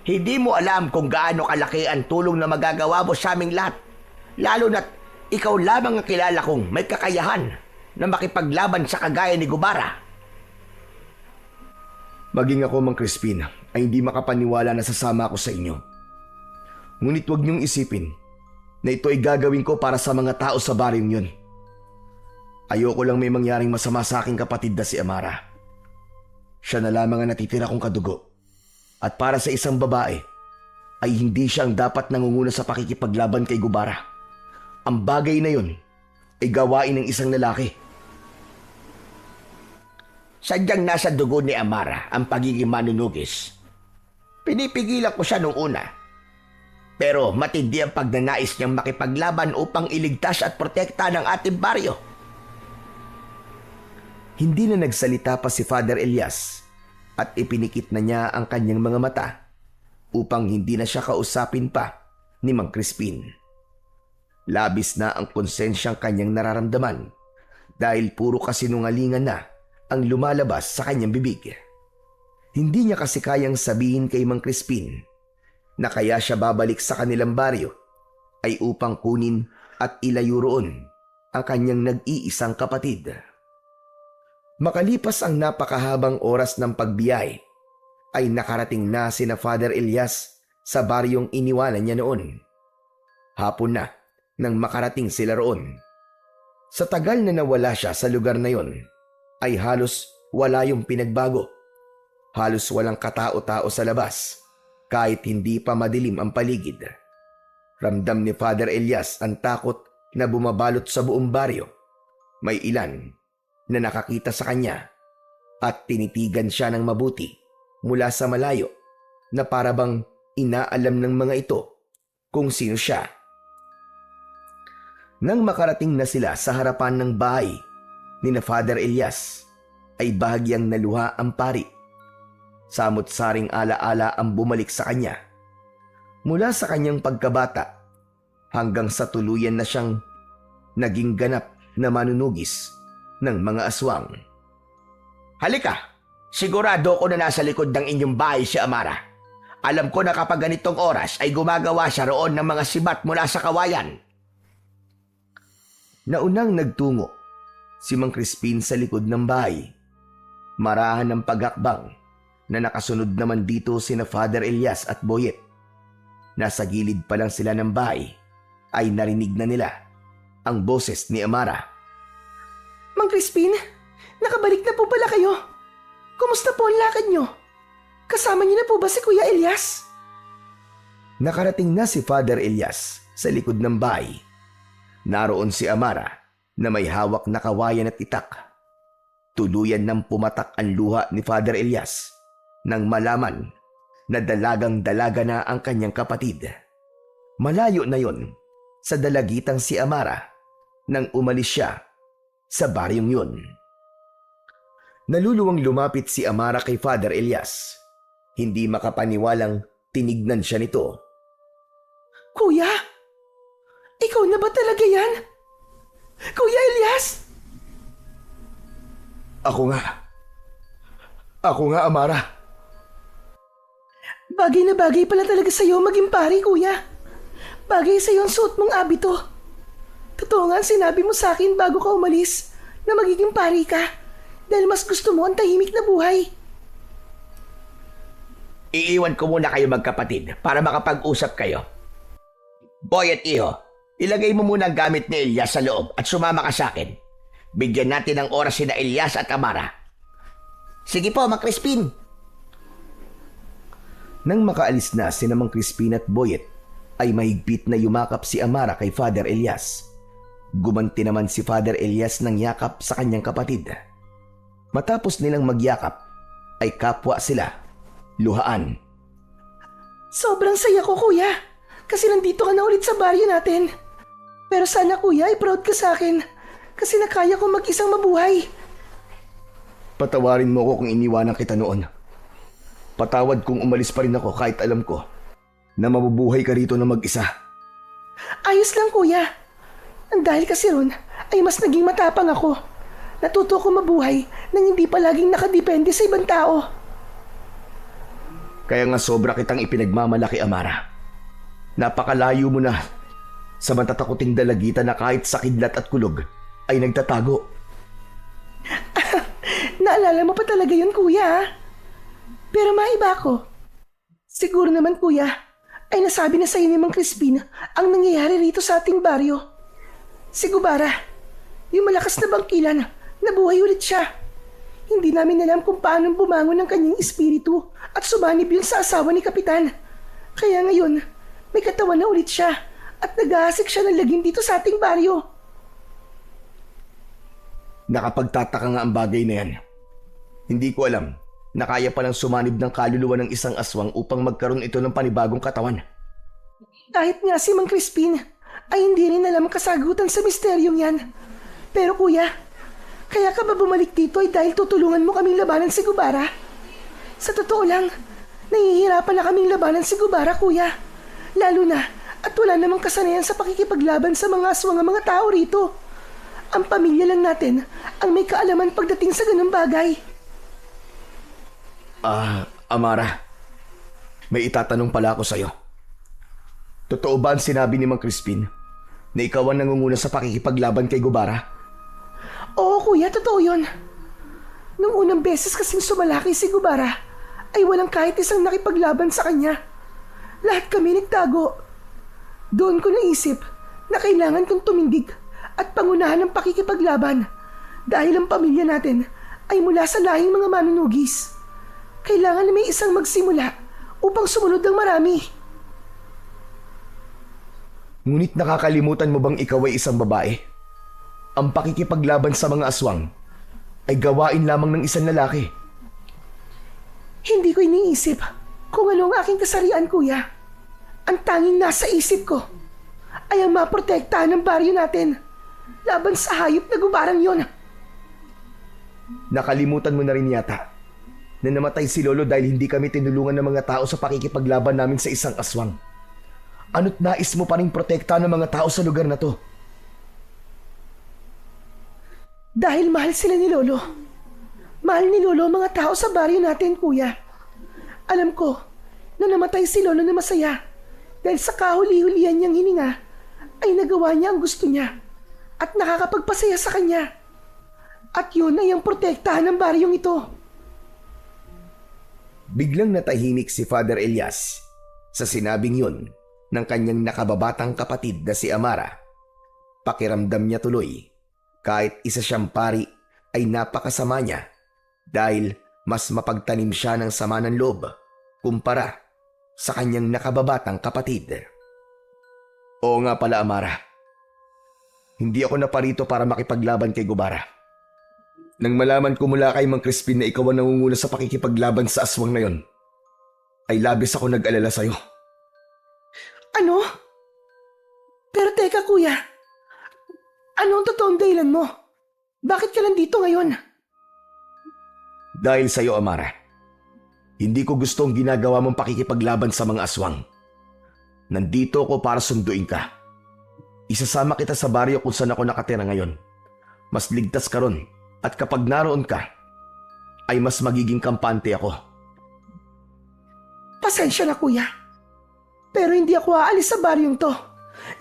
[SPEAKER 3] Hindi mo alam kung gaano kalaki ang tulong na magagawa mo sa aming lahat. Lalo na't ikaw lamang ang kilala kong may kakayahan na makipaglaban sa kagaya ni Gubara.
[SPEAKER 1] Maging ako, Mang Crispin, ay hindi makapaniwala na sasama ako sa inyo. Ngunit huwag niyong isipin na ito ay gagawin ko para sa mga tao sa baryong yun. Ayoko lang may mangyaring masama sa aking kapatid na si Amara. Siya na lamang ang natitira kong kadugo. At para sa isang babae, ay hindi siya ang dapat nangunguna sa pakikipaglaban kay Gubara. Ang bagay na yun ay gawain ng isang lalaki.
[SPEAKER 3] Sadyang nasa dugo ni Amara ang pagiging manunugis. Pinipigilan ko siya nung una. Pero matindi ang pagnanais niyang makipaglaban upang iligtas at protekta ng ating baryo.
[SPEAKER 1] Hindi na nagsalita pa si Father Elias at ipinikit na niya ang kanyang mga mata upang hindi na siya kausapin pa ni Mang Crispin. Labis na ang konsensyang kanyang nararamdaman dahil puro kasinungalingan na ang lumalabas sa kanyang bibig. Hindi niya kasi kayang sabihin kay Mang Crispin na kaya siya babalik sa kanilang baryo ay upang kunin at ilayo roon ang kanyang nag-iisang kapatid. Makalipas ang napakahabang oras ng pagbiyahe, ay nakarating na sina Father Elias sa baryong iniwanan niya noon. Hapon na nang makarating sila roon. Sa tagal na nawala siya sa lugar na yon, ay halos wala yung pinagbago. Halos walang katao-tao sa labas, kahit hindi pa madilim ang paligid. Ramdam ni Father Elias ang takot na bumabalot sa buong baryo. May ilan na nakakita sa kanya at tinitigan siya ng mabuti mula sa malayo na parabang inaalam ng mga ito kung sino siya. Nang makarating na sila sa harapan ng bahay ni na Father Elias, ay bahagyang naluha ang pari. Samot-saring alaala ang bumalik sa kanya. Mula sa kanyang pagkabata hanggang sa tuluyan na siyang naging ganap na manunugis ng mga aswang.
[SPEAKER 3] Halika, sigurado ko na nasa likod ng inyong bahay si Amara. Alam ko na kapag ganitong oras ay gumagawa siya roon ng mga sibat mula sa kawayan.
[SPEAKER 1] Naunang nagtungo si Mang Crispin sa likod ng bahay. Marahan ng paghakbang na nakasunod naman dito sina Father Elias at Boyet. Nasa gilid pa lang sila ng bahay ay narinig na nila ang boses ni Amara.
[SPEAKER 4] Mang Crispin, nakabalik na po pala kayo. Kumusta po ang lakad nyo? Kasama niyo na po ba si Kuya Elias?
[SPEAKER 1] Nakarating na si Father Elias sa likod ng bahay. Naroon si Amara na may hawak na kawayan at itak. Tuluyan nang pumatak ang luha ni Father Elias nang malaman na dalagang-dalaga na ang kanyang kapatid. Malayo na yon sa dalagitang si Amara nang umalis siya sa baryong yun. Naluluwang lumapit si Amara kay Father Elias. Hindi makapaniwalang tinignan siya nito.
[SPEAKER 4] Kuya, ikaw na ba talaga yan? Kuya Elias?
[SPEAKER 1] Ako nga, Amara.
[SPEAKER 4] Bagay na bagay pala talaga sa'yo maging pari, kuya. Bagay sa'yo ang suot mong abito. Totoo nga ang sinabi mo sa akin bago ka umalis na magiging pari ka dahil mas gusto mo ang tahimik na buhay.
[SPEAKER 3] Iiwan ko muna kayo magkapatid para makapag-usap kayo. Boy at Iho, ilagay mo muna ang gamit ni Elias sa loob at sumama ka sa akin. Bigyan natin ng oras sina Elias at Amara.
[SPEAKER 2] Sige po, Mang Crispin.
[SPEAKER 1] Nang makaalis na sina Mang Crispin at Boyet, ay mahigpit na yumakap si Amara kay Father Elias. Gumanti naman si Father Elias ng yakap sa kanyang kapatid. Matapos nilang magyakap, ay kapwa sila, luhaan.
[SPEAKER 4] Sobrang saya ko, kuya. Kasi nandito ka na ulit sa baryo natin. Pero sana, kuya, ay proud ka sa akin. Kasi nakaya ko mag-isang mabuhay.
[SPEAKER 1] Patawarin mo ako kung iniwanan kita noon. Patawad kung umalis pa rin ako kahit alam ko na mabubuhay ka rito na mag-isa.
[SPEAKER 4] Ayos lang, kuya. Dahil kasi ron ay mas naging matapang ako. Natuto ko mabuhay nang hindi palaging nakadepende sa ibang tao.
[SPEAKER 1] Kaya nga sobra kitang ipinagmamalaki, Amara. Napakalayo mo na sa matatakuting dalagitan na kahit sa kidlat at kulog ay nagtatago.
[SPEAKER 4] Naalala mo pa talaga yun, kuya. Pero maiba ko. Siguro naman, kuya, ay nasabi na sa iyo ni Mang Crispin ang nangyayari rito sa ating baryo. Si Gubara, yung malakas na bangkilan, nabuhay ulit siya. Hindi namin alam kung paano bumangon ang kanyang espiritu at sumanib yun sa asawa ni Kapitan. Kaya ngayon, may katawan na ulit siya at nag-aasik siya ng lagim dito sa ating baryo.
[SPEAKER 1] Nakapagtataka nga ang bagay na yan. Hindi ko alam na kaya palang sumanib ng kaluluwa ng isang aswang upang magkaroon ito ng panibagong katawan.
[SPEAKER 4] Kahit nga si Mang Crispin ay hindi rin alam kasagutan sa misteryong yan. Pero kuya, kaya ka ba bumalik dito ay dahil tutulungan mo kaming labanan si Gubara? Sa totoo lang, nahihirapan na kaming labanan si Gubara, kuya. Lalo na at wala namang kasanayan sa pakikipaglaban sa mga aswang ang mga tao rito. Ang pamilya lang natin ang may kaalaman pagdating sa ganung bagay.
[SPEAKER 1] Amara, may itatanong pala ako sa'yo. Totoo ba ang sinabi ni Mang Crispin na ikaw ang nangunguna sa pakikipaglaban kay Gubara?
[SPEAKER 4] Oo kuya, totoo yun. Nung unang beses kasing sumalaki si Gubara, ay walang kahit isang nakipaglaban sa kanya. Lahat kami nagtago. Doon ko naisip na kailangan kong tumindig at pangunahan ng pakikipaglaban dahil ang pamilya natin ay mula sa lahing mga manunugis. Kailangan na may isang magsimula upang sumunod ang marami.
[SPEAKER 1] Ngunit nakakalimutan mo bang ikaw ay isang babae? Ang pakikipaglaban sa mga aswang ay gawain lamang ng isang lalaki.
[SPEAKER 4] Hindi ko iniisip kung ano ang aking kasarian, kuya. Ang tanging nasa isip ko ay ang maprotektahan ng baryo natin laban sa hayop na gubarang yon.
[SPEAKER 1] Nakalimutan mo na rin yata na namatay si Lolo dahil hindi kami tinulungan ng mga tao sa pakikipaglaban namin sa isang aswang. Ano't nais mo pa rin protektahan ng mga tao sa lugar na to?
[SPEAKER 4] Dahil mahal sila ni Lolo. Mahal ni Lolo ang mga tao sa baryo natin, kuya. Alam ko na namatay si Lolo na masaya dahil sa kahuli-hulihan niyang hininga ay nagawa niya ang gusto niya at nakakapagpasaya sa kanya. At yun ay ang protektahan ng baryong ito.
[SPEAKER 1] Biglang natahimik si Father Elias sa sinabing yun ng kanyang nakababatang kapatid na si Amara. Pakiramdam niya tuloy kahit isa siyang pari ay napakasama niya dahil mas mapagtanim siya ng sama ng loob kumpara sa kanyang nakababatang kapatid. Oo nga pala, Amara. Hindi ako naparito para makipaglaban kay Gubara. Nang malaman ko mula kay Mang Crispin na ikaw ang nangunguna sa pakikipaglaban sa aswang na yon, ay labis ako nag-alala sa'yo.
[SPEAKER 4] Ano? Pero teka, kuya. Ano ang totoong dahilan mo? Bakit ka nandito ngayon?
[SPEAKER 1] Dahil sa'yo, Amara. Hindi ko gustong ginagawa mong pakikipaglaban sa mga aswang. Nandito ako para sunduin ka. Isasama kita sa baryo kung saan ako nakatira ngayon. Mas ligtas ka ron at kapag naroon ka, ay mas magiging kampante ako.
[SPEAKER 4] Pasensya na, kuya. Pero hindi ako aalis sa baryong to.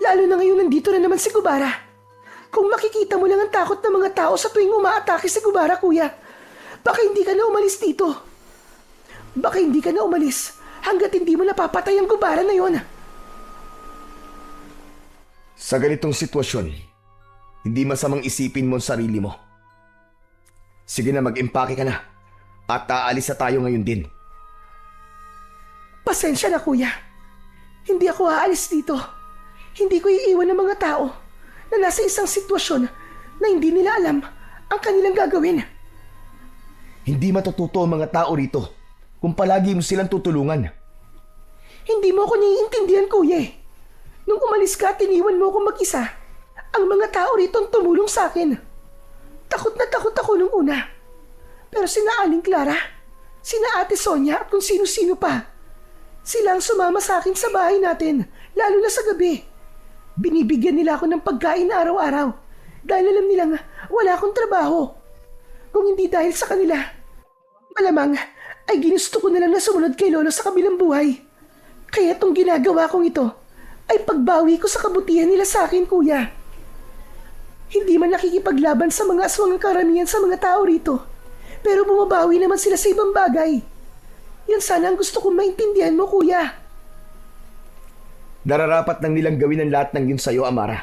[SPEAKER 4] Lalo na ngayon nandito na naman si Gubara. Kung makikita mo lang ang takot ng mga tao sa tuwing umaatake si Gubara, kuya, baka hindi ka na umalis dito. Baka hindi ka na umalis hanggat hindi mo napapatay ang Gubara na yon.
[SPEAKER 1] Sa ganitong sitwasyon, hindi masamang isipin mo ang sarili mo. Sige na, mag-impake ka na at aalis na tayo ngayon din.
[SPEAKER 4] Pasensya na, kuya. Hindi ako aalis dito. Hindi ko iiwan ng mga tao na nasa isang sitwasyon na hindi nila alam ang kanilang gagawin.
[SPEAKER 1] Hindi matututo ang mga tao rito kung palagi mo silang tutulungan.
[SPEAKER 4] Hindi mo ako naiintindihan, kuya. Nung umalis ka, tiniwan mo ako mag-isa. Ang mga tao rito ang tumulong sa akin. Takot na takot ako nung una. Pero sina Aling Clara, sina Ate Sonia at kung sino-sino pa, sila ang sumama sa akin sa bahay natin, lalo na sa gabi. Binibigyan nila ako ng pagkain araw-araw dahil alam nilang wala akong trabaho. Kung hindi dahil sa kanila, malamang ay ginusto ko na lang na sumunod kay Lolo sa kabilang buhay. Kaya itong ginagawa kong ito ay pagbawi ko sa kabutihan nila sa akin, kuya. Hindi man nakikipaglaban sa mga aswang ang karamihan sa mga tao rito, pero bumabawi naman sila sa ibang bagay. Yan sana ang gusto kong maintindihan mo, kuya.
[SPEAKER 1] Nararapat nang nilang gawin ang lahat ng yun sa'yo, Amara.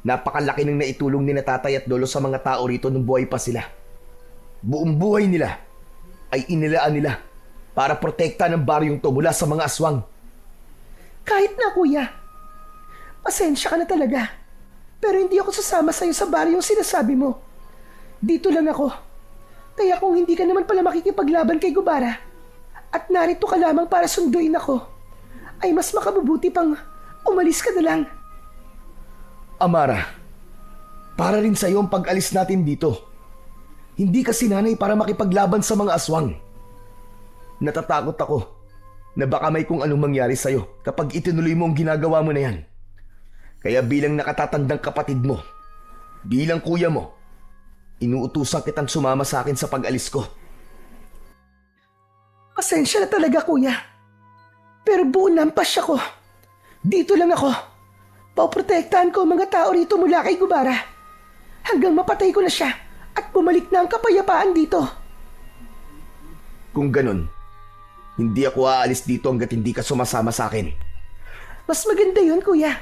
[SPEAKER 1] Napakalaki ng naitulong ni na tatay at lolo sa mga tao rito nung buhay pa sila. Buong buhay nila ay inilaan nila para protekta ng baryong to mula sa mga aswang.
[SPEAKER 4] Kahit na, kuya. Pasensya ka na talaga. Pero hindi ako sasama sa'yo sa baryong sinasabi mo. Dito lang ako. Kaya kung hindi ka naman pala makikipaglaban kay Gubara at narito ka lamang para sunduin ako, ay mas makabubuti pang umalis ka na lang.
[SPEAKER 1] Amara, para rin sa'yo ang pag-alis natin dito. Hindi ka sinanay para makipaglaban sa mga aswang. Natatakot ako na baka may kung anong mangyari sa'yo kapag itinuloy mo ang ginagawa mo na yan. Kaya bilang nakatatandang kapatid mo, bilang kuya mo, inuutusan kitang sumama sa akin sa pag-alis ko.
[SPEAKER 4] Pasensya na talaga, kuya. Pero buo na ang pasya ko. Dito lang ako. Poprotektahan ko ang mga tao rito mula kay Gubara. Hanggang mapatay ko na siya at bumalik na ang kapayapaan dito.
[SPEAKER 1] Kung ganun, hindi ako aalis dito hanggat hindi ka sumasama sa akin.
[SPEAKER 4] Mas maganda yun, kuya.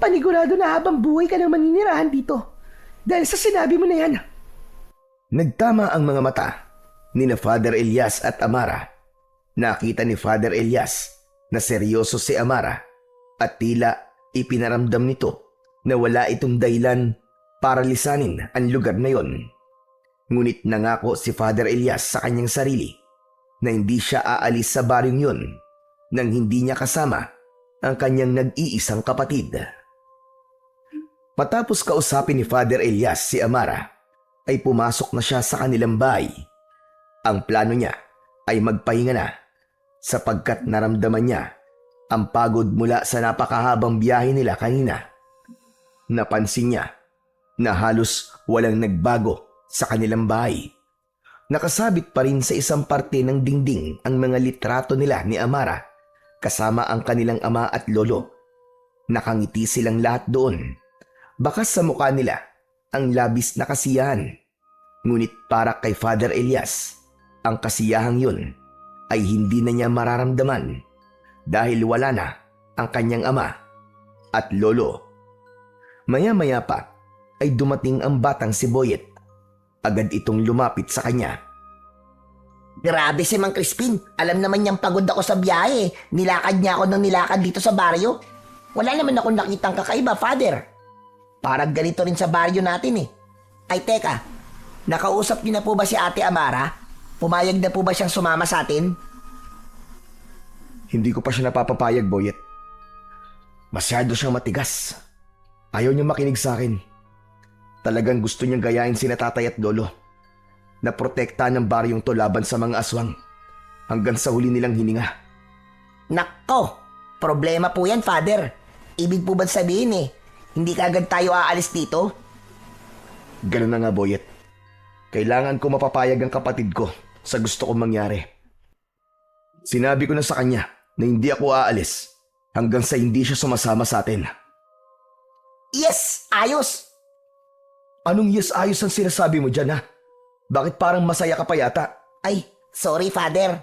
[SPEAKER 4] Panigurado na habang buhay ka nang maninirahan dito. Dahil sa sinabi mo na yan.
[SPEAKER 1] Nagtama ang mga mata ni na Father Elias at Amara. Nakita ni Father Elias na seryoso si Amara at tila ipinaramdam nito na wala itong dahilan para lisanin ang lugar na yon. Ngunit nangako si Father Elias sa kanyang sarili na hindi siya aalis sa baryong yon nang hindi niya kasama ang kanyang nag-iisang kapatid. Matapos kausapin ni Father Elias si Amara, ay pumasok na siya sa kanilang bahay. Ang plano niya ay magpahinga na sapagkat naramdaman niya ang pagod mula sa napakahabang biyahe nila kanina. Napansin niya na halos walang nagbago sa kanilang bahay. Nakasabit pa rin sa isang parte ng dingding ang mga litrato nila ni Amara kasama ang kanilang ama at lolo. Nakangiti silang lahat doon. Bakas sa mukha nila ang labis na kasiyahan. Ngunit para kay Father Elias, ang kasiyahang yun ay hindi na niya mararamdaman dahil wala na ang kanyang ama at lolo. Maya-maya pa ay dumating ang batang si Boyet. Agad itong lumapit sa kanya.
[SPEAKER 2] Grabe si Mang Crispin. Alam naman niyang pagod ako sa biyahe. Nilakad niya ako ng nilakad dito sa baryo. Wala naman akong nakitang kakaiba, Father. Parang ganito rin sa baryo natin eh. Ay teka, nakausap niyo na po ba si Ate Amara? Pumayag na po ba siyang sumama sa atin?
[SPEAKER 1] Hindi ko pa siya napapapayag, Boyet. Masyado siyang matigas. Ayaw niya makinig sa akin. Talagang gusto niyang gayahin sina tatay at lolo na protektahan ng baryong to laban sa mga aswang hanggang sa huli nilang hininga.
[SPEAKER 2] Nako, problema po yan, Father. Ibig po ba sabihin eh, hindi kaagad tayo aalis dito?
[SPEAKER 1] Ganun na nga, Boyet. Kailangan ko mapapayag ang kapatid ko sa gusto kong mangyari. Sinabi ko na sa kanya na hindi ako aalis hanggang sa hindi siya sumasama sa atin.
[SPEAKER 2] Yes, ayos!
[SPEAKER 1] Anong yes ayos ang sinasabi mo dyan, ha? Bakit parang masaya ka pa yata?
[SPEAKER 2] Ay, sorry, Father.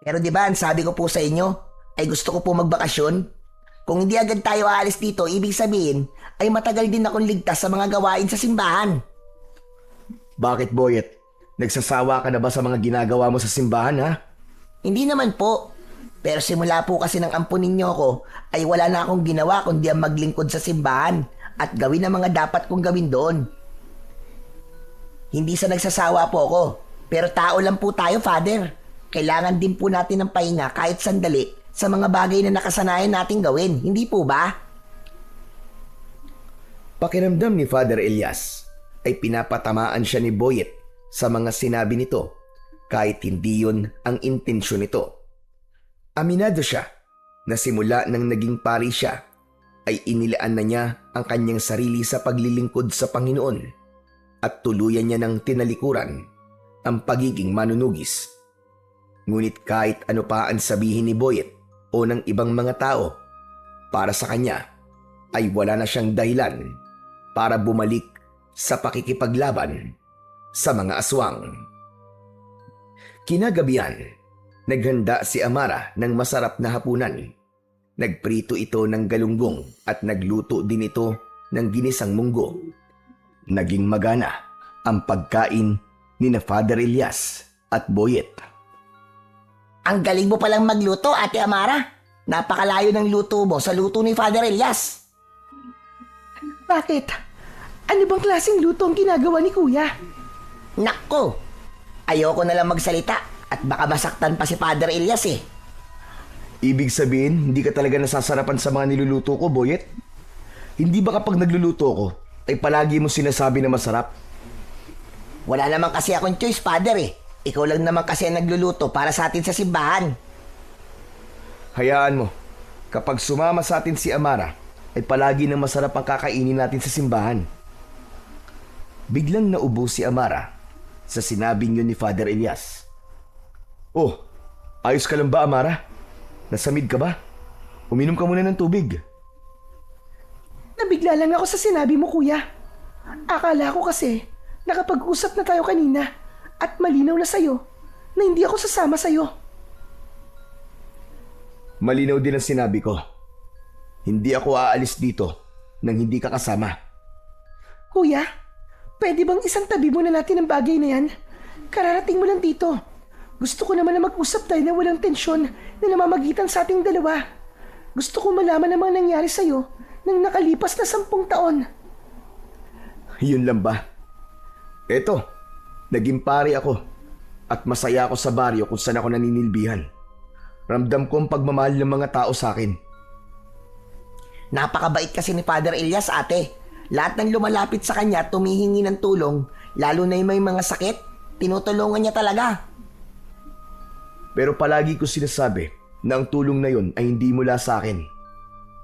[SPEAKER 2] Pero di ba, ang sabi ko po sa inyo, ay gusto ko po magbakasyon. Kung hindi agad tayo aalis dito, ibig sabihin, ay matagal din akong ligtas sa mga gawain sa simbahan.
[SPEAKER 1] Bakit, Boyet? Nagsasawa ka na ba sa mga ginagawa mo sa simbahan, ha?
[SPEAKER 2] Hindi naman po. Pero simula po kasi ng ampunin niyo ako, ay wala na akong ginawa kundi ang maglingkod sa simbahan at gawin ang mga dapat kong gawin doon. Hindi sa nagsasawa po ako, pero tao lang po tayo, Father. Kailangan din po natin ng pahinga kahit sandali sa mga bagay na nakasanayan nating gawin, hindi po ba?
[SPEAKER 1] Pakiramdam ni Father Elias ay pinapatamaan siya ni Boyet sa mga sinabi nito kahit hindi yun ang intensyon nito. Aminado siya na simula nang naging pari siya ay inilaan na niya ang kanyang sarili sa paglilingkod sa Panginoon at tuluyan niya ng tinalikuran ang pagiging manunugis. Ngunit kahit ano pa ang sabihin ni Boyet o ng ibang mga tao, para sa kanya ay wala na siyang dahilan para bumalik sa pakikipaglaban sa mga aswang. Kinagabihan, naghanda si Amara ng masarap na hapunan. Nagprito ito ng galunggong at nagluto din ito ng ginisang munggo. Naging magana ang pagkain ni na Father Elias at Boyet.
[SPEAKER 2] Ang galing mo palang magluto, Ate Amara. Napakalayo ng luto mo sa luto ni Father Elias.
[SPEAKER 4] Bakit? Ano bang klaseng luto ang ginagawa ni Kuya?
[SPEAKER 2] Nako, ayoko na lang magsalita at baka masaktan pa si Father Elias eh.
[SPEAKER 1] Ibig sabihin, hindi ka talaga nasasarapan sa mga niluluto ko, Boyet? Hindi ba kapag nagluluto ko, ay palagi mo sinasabi na masarap?
[SPEAKER 2] Wala naman kasi akong choice, Father eh. Ikaw lang naman kasi ang nagluluto para sa atin sa simbahan.
[SPEAKER 1] Hayaan mo, kapag sumama sa atin si Amara, ay palagi na masarap ang kakainin natin sa simbahan. Biglang naubo si Amara sa sinabing yun ni Father Elias. Oh, ayos ka lang ba, Amara? Nasamid ka ba? Uminom ka muna ng tubig.
[SPEAKER 4] Nabigla lang ako sa sinabi mo, kuya. Akala ko kasi nakapag-usap na tayo kanina at malinaw na sa'yo na hindi ako sasama sa'yo.
[SPEAKER 1] Malinaw din ang sinabi ko. Hindi ako aalis dito nang hindi ka kasama.
[SPEAKER 4] Kuya, pwede bang isang tabi muna natin ang bagay na yan? Kararating mo lang dito. Gusto ko naman na mag-usap tayo na walang tensyon na namamagitan sa ating dalawa. Gusto ko malaman ang mga nangyari sa'yo nang nakalipas na 10 taon.
[SPEAKER 1] Yun lang ba? Eto, naging pari ako at masaya ako sa baryo kung saan ako naninilbihan. Ramdam ko ang pagmamahal ng mga tao sa akin.
[SPEAKER 2] Napakabait kasi ni Father Elias, ate. Lahat ng lumalapit sa kanya tumihingi ng tulong, lalo na yung may mga sakit, tinutulungan niya talaga.
[SPEAKER 1] Pero palagi ko sinasabi na ang tulong na yun ay hindi mula sa akin.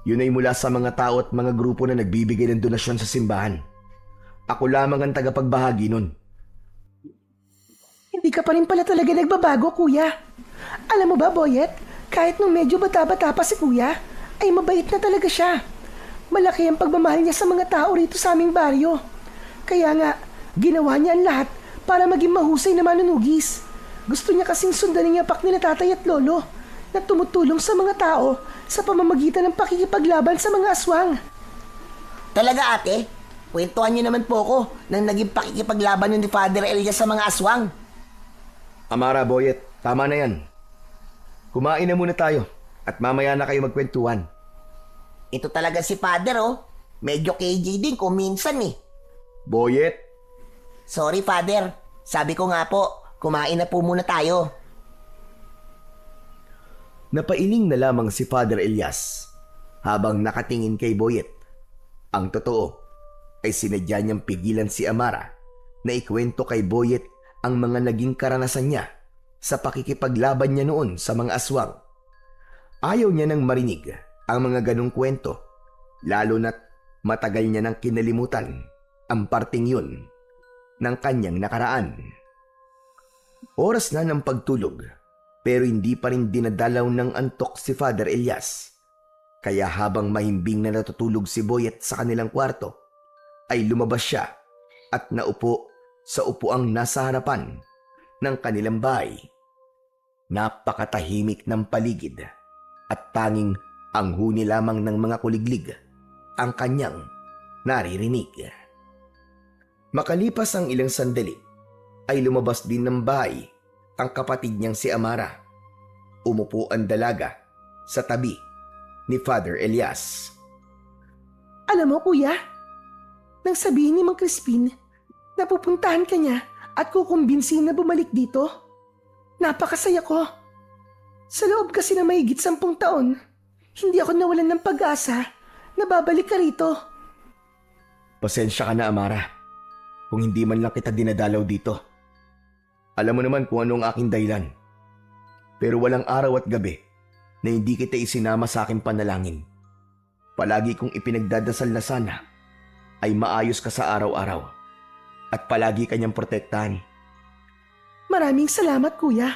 [SPEAKER 1] Yun ay mula sa mga tao at mga grupo na nagbibigay ng donasyon sa simbahan. Ako lamang ang tagapagbahagi nun.
[SPEAKER 4] Hindi ka pa rin pala talaga nagbabago, kuya. Alam mo ba, Boyet, kahit nung medyo bata-bata pa si kuya, ay mabait na talaga siya. Malaki ang pagmamahal niya sa mga tao rito sa aming baryo. Kaya nga, ginawa niya ang lahat para maging mahusay na manunugis. Gusto niya kasing sundan ang yapak nila tatay at lolo na tumutulong sa mga tao sa pamamagitan ng pakikipaglaban sa mga aswang.
[SPEAKER 2] Talaga, ate? Kwentuhan niyo naman po ko nang naging pakikipaglaban ni Father Elias sa mga aswang.
[SPEAKER 1] Amara, Boyet, tama na yan. Kumain na muna tayo at mamaya na kayo magkwentuhan.
[SPEAKER 2] Ito talaga si Father, oh. Medyo KJ din kung minsan eh.
[SPEAKER 1] Boyet,
[SPEAKER 2] Sorry, Father. Sabi ko nga po, kumain na po muna tayo.
[SPEAKER 1] napailing na lamang si Father Elias habang nakatingin kay Boyet. Ang totoo ay sinadya niyang pigilan si Amara na ikwento kay Boyet ang mga naging karanasan niya sa pakikipaglaban niya noon sa mga aswang. Ayaw niya nang marinig ang mga ganong kwento, lalo na't matagal niya nang kinalimutan ang parting yun ng kanyang nakaraan. Oras na ng pagtulog, pero hindi pa rin dinadalaw ng antok si Father Elias. Kaya habang mahimbing na natutulog si Boyet sa kanilang kwarto, ay lumabas siya at naupo sa upuang nasa harapan ng kanilang bahay. Napakatahimik ng paligid at tanging ang huni lamang ng mga kuliglig ang kanyang naririnig. Makalipas ang ilang sandali, ay lumabas din ng bahay ang kapatid niyang si Amara. Umupo ang dalaga sa tabi ni Father Elias.
[SPEAKER 4] Alam mo, kuya, nang sabihin ni Mang Crispin na pupuntahan ka niya at kukumbinsin na bumalik dito, napakasaya ko. Sa loob kasi na mahigit 10 taon, hindi ako nawalan ng pag-asa na babalik ka rito.
[SPEAKER 1] Pasensya ka na, Amara, kung hindi man lang kita dinadalaw dito. Alam mo naman kung ano ang aking dahilan. Pero walang araw at gabi na hindi kita isinama sa aking panalangin. Palagi kong ipinagdadasal na sana ay maayos ka sa araw-araw at palagi kanyang protektahan.
[SPEAKER 4] Maraming salamat, kuya.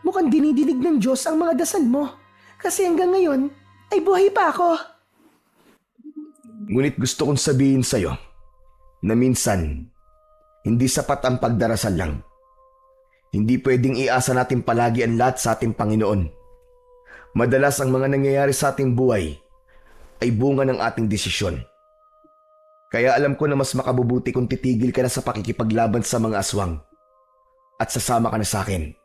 [SPEAKER 4] Mukhang dinidinig ng Diyos ang mga dasal mo kasi hanggang ngayon ay buhay pa ako.
[SPEAKER 1] Ngunit gusto kong sabihin sa'yo na minsan hindi sapat ang pagdarasal lang. Hindi pwedeng iasa natin palagi ang lahat sa ating Panginoon. Madalas ang mga nangyayari sa ating buhay ay bunga ng ating desisyon. Kaya alam ko na mas makabubuti kung titigil ka na sa pakikipaglaban sa mga aswang at sasama ka na sa akin.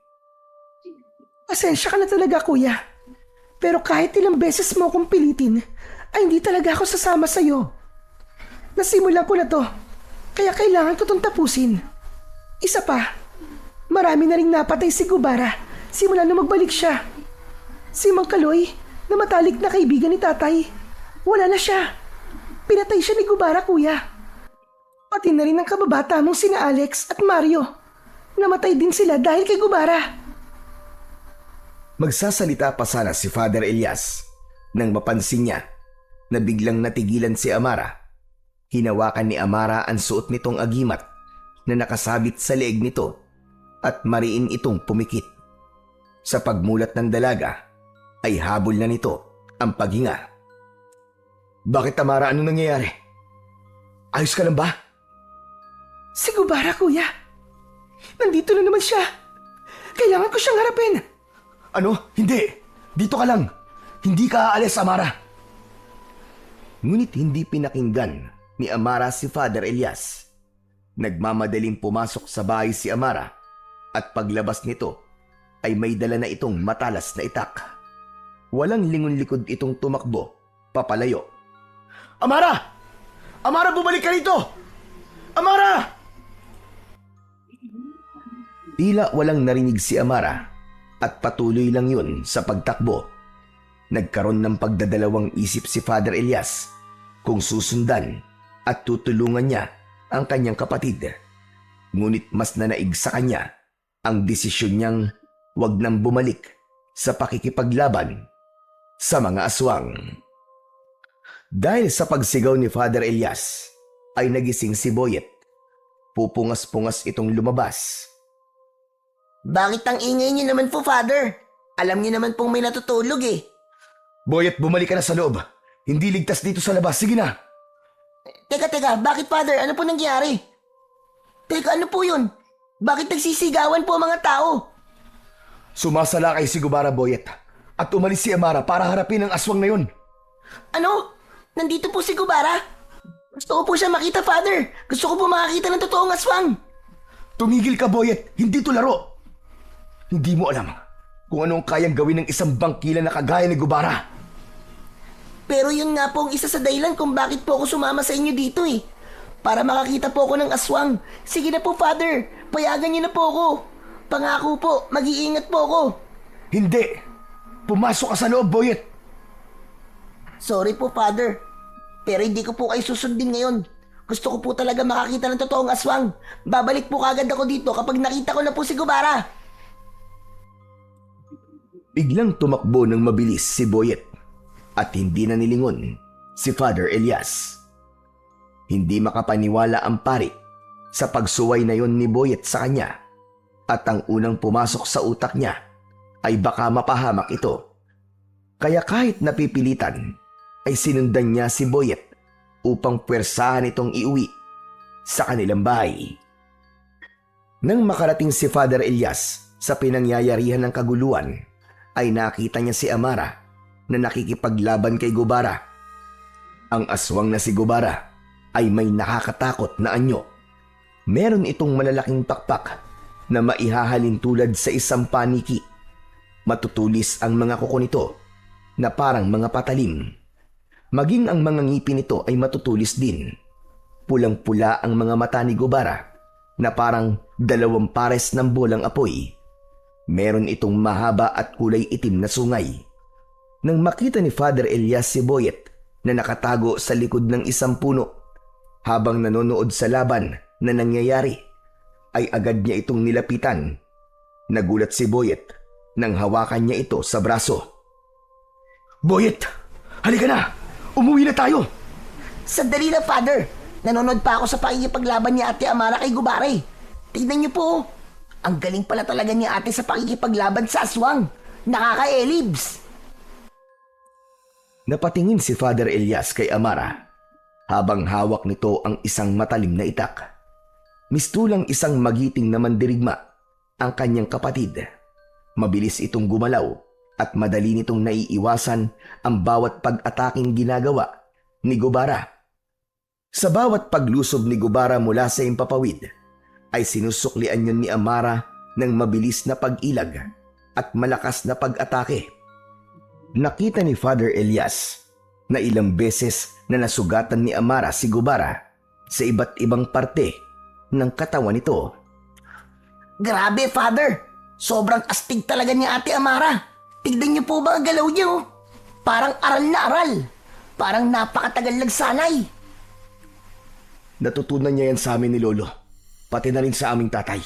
[SPEAKER 4] Pasensya ka na talaga, kuya. Pero kahit ilang beses mo akong pilitin, ay hindi talaga ako sasama sa'yo. Nasimulan ko na to, kaya kailangan ko itong tapusin. Isa pa, marami na ring napatay si Gubara simula na magbalik siya. Si Mang Kaloy, na matalik na kaibigan ni tatay, wala na siya. Pinatay siya ni Gubara, kuya. Pati na rin ang kababata mong sina Alex at Mario. Namatay din sila dahil kay Gubara.
[SPEAKER 1] Magsasalita pa sana si Father Elias nang mapansin niya na biglang natigilan si Amara. Hinawakan ni Amara ang suot nitong agimat na nakasabit sa leeg nito at mariin itong pumikit. Sa pagmulat ng dalaga ay habol na nito ang paghinga. Bakit, Amara? Anong nangyayari? Ayos ka lang ba?
[SPEAKER 4] Si Gubara, kuya. Nandito na naman siya. Kailangan ko siyang harapin.
[SPEAKER 1] Ano? Hindi. Dito ka lang. Hindi ka aalis, Amara. Ngunit hindi pinakinggan ni Amara si Father Elias. Nagmamadaling pumasok sa bahay si Amara at paglabas nito ay may dala na itong matalas na itak. Walang lingon-likod itong tumakbo, papalayo. Amara! Amara, bumalik ka rito! Amara! Tila walang narinig si Amara at patuloy lang yun sa pagtakbo. Nagkaroon ng pagdadalawang isip si Father Elias kung susundan at tutulungan niya ang kanyang kapatid. Ngunit mas nanaig sa kanya ang desisyon niyang wag nang bumalik sa pakikipaglaban sa mga aswang. Dahil sa pagsigaw ni Father Elias ay nagising si Boyet. Pupungas-pungas itong lumabas.
[SPEAKER 2] Bakit ang ingay niyo naman po, Father? Alam niyo naman pong may natutulog eh.
[SPEAKER 1] Boyet, bumalik ka na sa loob. Hindi ligtas dito sa labas. Sige na.
[SPEAKER 2] Teka, bakit, Father? Ano po nangyari? Teka, ano po yun? Bakit nagsisigawan po ang mga tao?
[SPEAKER 1] Sumasalakay si Gubara, Boyet, at umalis si Amara para harapin ang aswang na yun.
[SPEAKER 2] Ano? Nandito po si Gubara? Gusto ko po siya makita, Father. Gusto ko po makakita ng totoong aswang.
[SPEAKER 1] Tumigil ka, Boyet. Hindi to laro. Hindi mo alam kung anong kayang gawin ng isang bangkila na kagaya ni Gubara.
[SPEAKER 2] Pero yun nga po ang isa sa dahilan kung bakit po ako sumama sa inyo dito eh. Para makakita po ako ng aswang. Sige na po, Father. Payagan niyo na po ako. Pangako po, mag-iingat po ako.
[SPEAKER 1] Hindi. Pumasok ka sa loob, Boyet.
[SPEAKER 2] Sorry po, Father. Pero hindi ko po kayo susundin ngayon. Gusto ko po talaga makakita ng totoong aswang. Babalik po kagad ako dito kapag nakita ko na po si Gubara.
[SPEAKER 1] Biglang tumakbo ng mabilis si Boyet at hindi na nilingon si Father Elias. Hindi makapaniwala ang pari sa pagsuway na yon ni Boyet sa kanya at ang unang pumasok sa utak niya ay baka mapahamak ito. Kaya kahit napipilitan ay sinundan niya si Boyet upang pwersahan itong iuwi sa kanilang bahay. Nang makarating si Father Elias sa pinangyayarihan ng kaguluhan, ay nakita niya si Amara na nakikipaglaban kay Gubara. Ang aswang na si Gubara ay may nakakatakot na anyo. Meron itong malalaking pakpak na maihahalin tulad sa isang paniki. Matutulis ang mga kuko nito na parang mga patalim. Maging ang mga ngipin nito ay matutulis din. Pulang-pula ang mga mata ni Gubara na parang 2 pares ng bolang apoy. Meron itong mahaba at kulay itim na sungay. Nang makita ni Father Elias si Boyet na nakatago sa likod ng isang puno habang nanonood sa laban na nangyayari, ay agad niya itong nilapitan. Nagulat si Boyet nang hawakan niya ito sa braso. Boyet, halika na! Umuwi na tayo!
[SPEAKER 2] Sandali na, Father. Nanonood pa ako sa pakikipaglaban ni Ate Amara kay Gubara eh. Tignan niyo po. Ang galing pala talaga ni ate sa pakikipaglaban sa aswang. Nakaka-elibs.
[SPEAKER 1] Napatingin si Father Elias kay Amara habang hawak nito ang isang matalim na itak. Mistulang isang magiting na mandirigma ang kanyang kapatid. Mabilis itong gumalaw at madali nitong naiiwasan ang bawat pag-ataking ginagawa ni Gubara. Sa bawat paglusob ni Gubara mula sa impapawid, ay sinusuklian yun ni Amara ng mabilis na pag-ilag at malakas na pag-atake. Nakita ni Father Elias na ilang beses na nasugatan ni Amara si Gubara sa iba't ibang parte ng katawan nito.
[SPEAKER 2] Grabe, Father. Sobrang astig talaga ni Ate Amara. Tignan niyo po ba ang galaw niyo? Parang aral na aral. Parang napakatagal nagsanay.
[SPEAKER 1] Natutunan niya yan sa amin ni Lolo. Pati na rin sa aming tatay.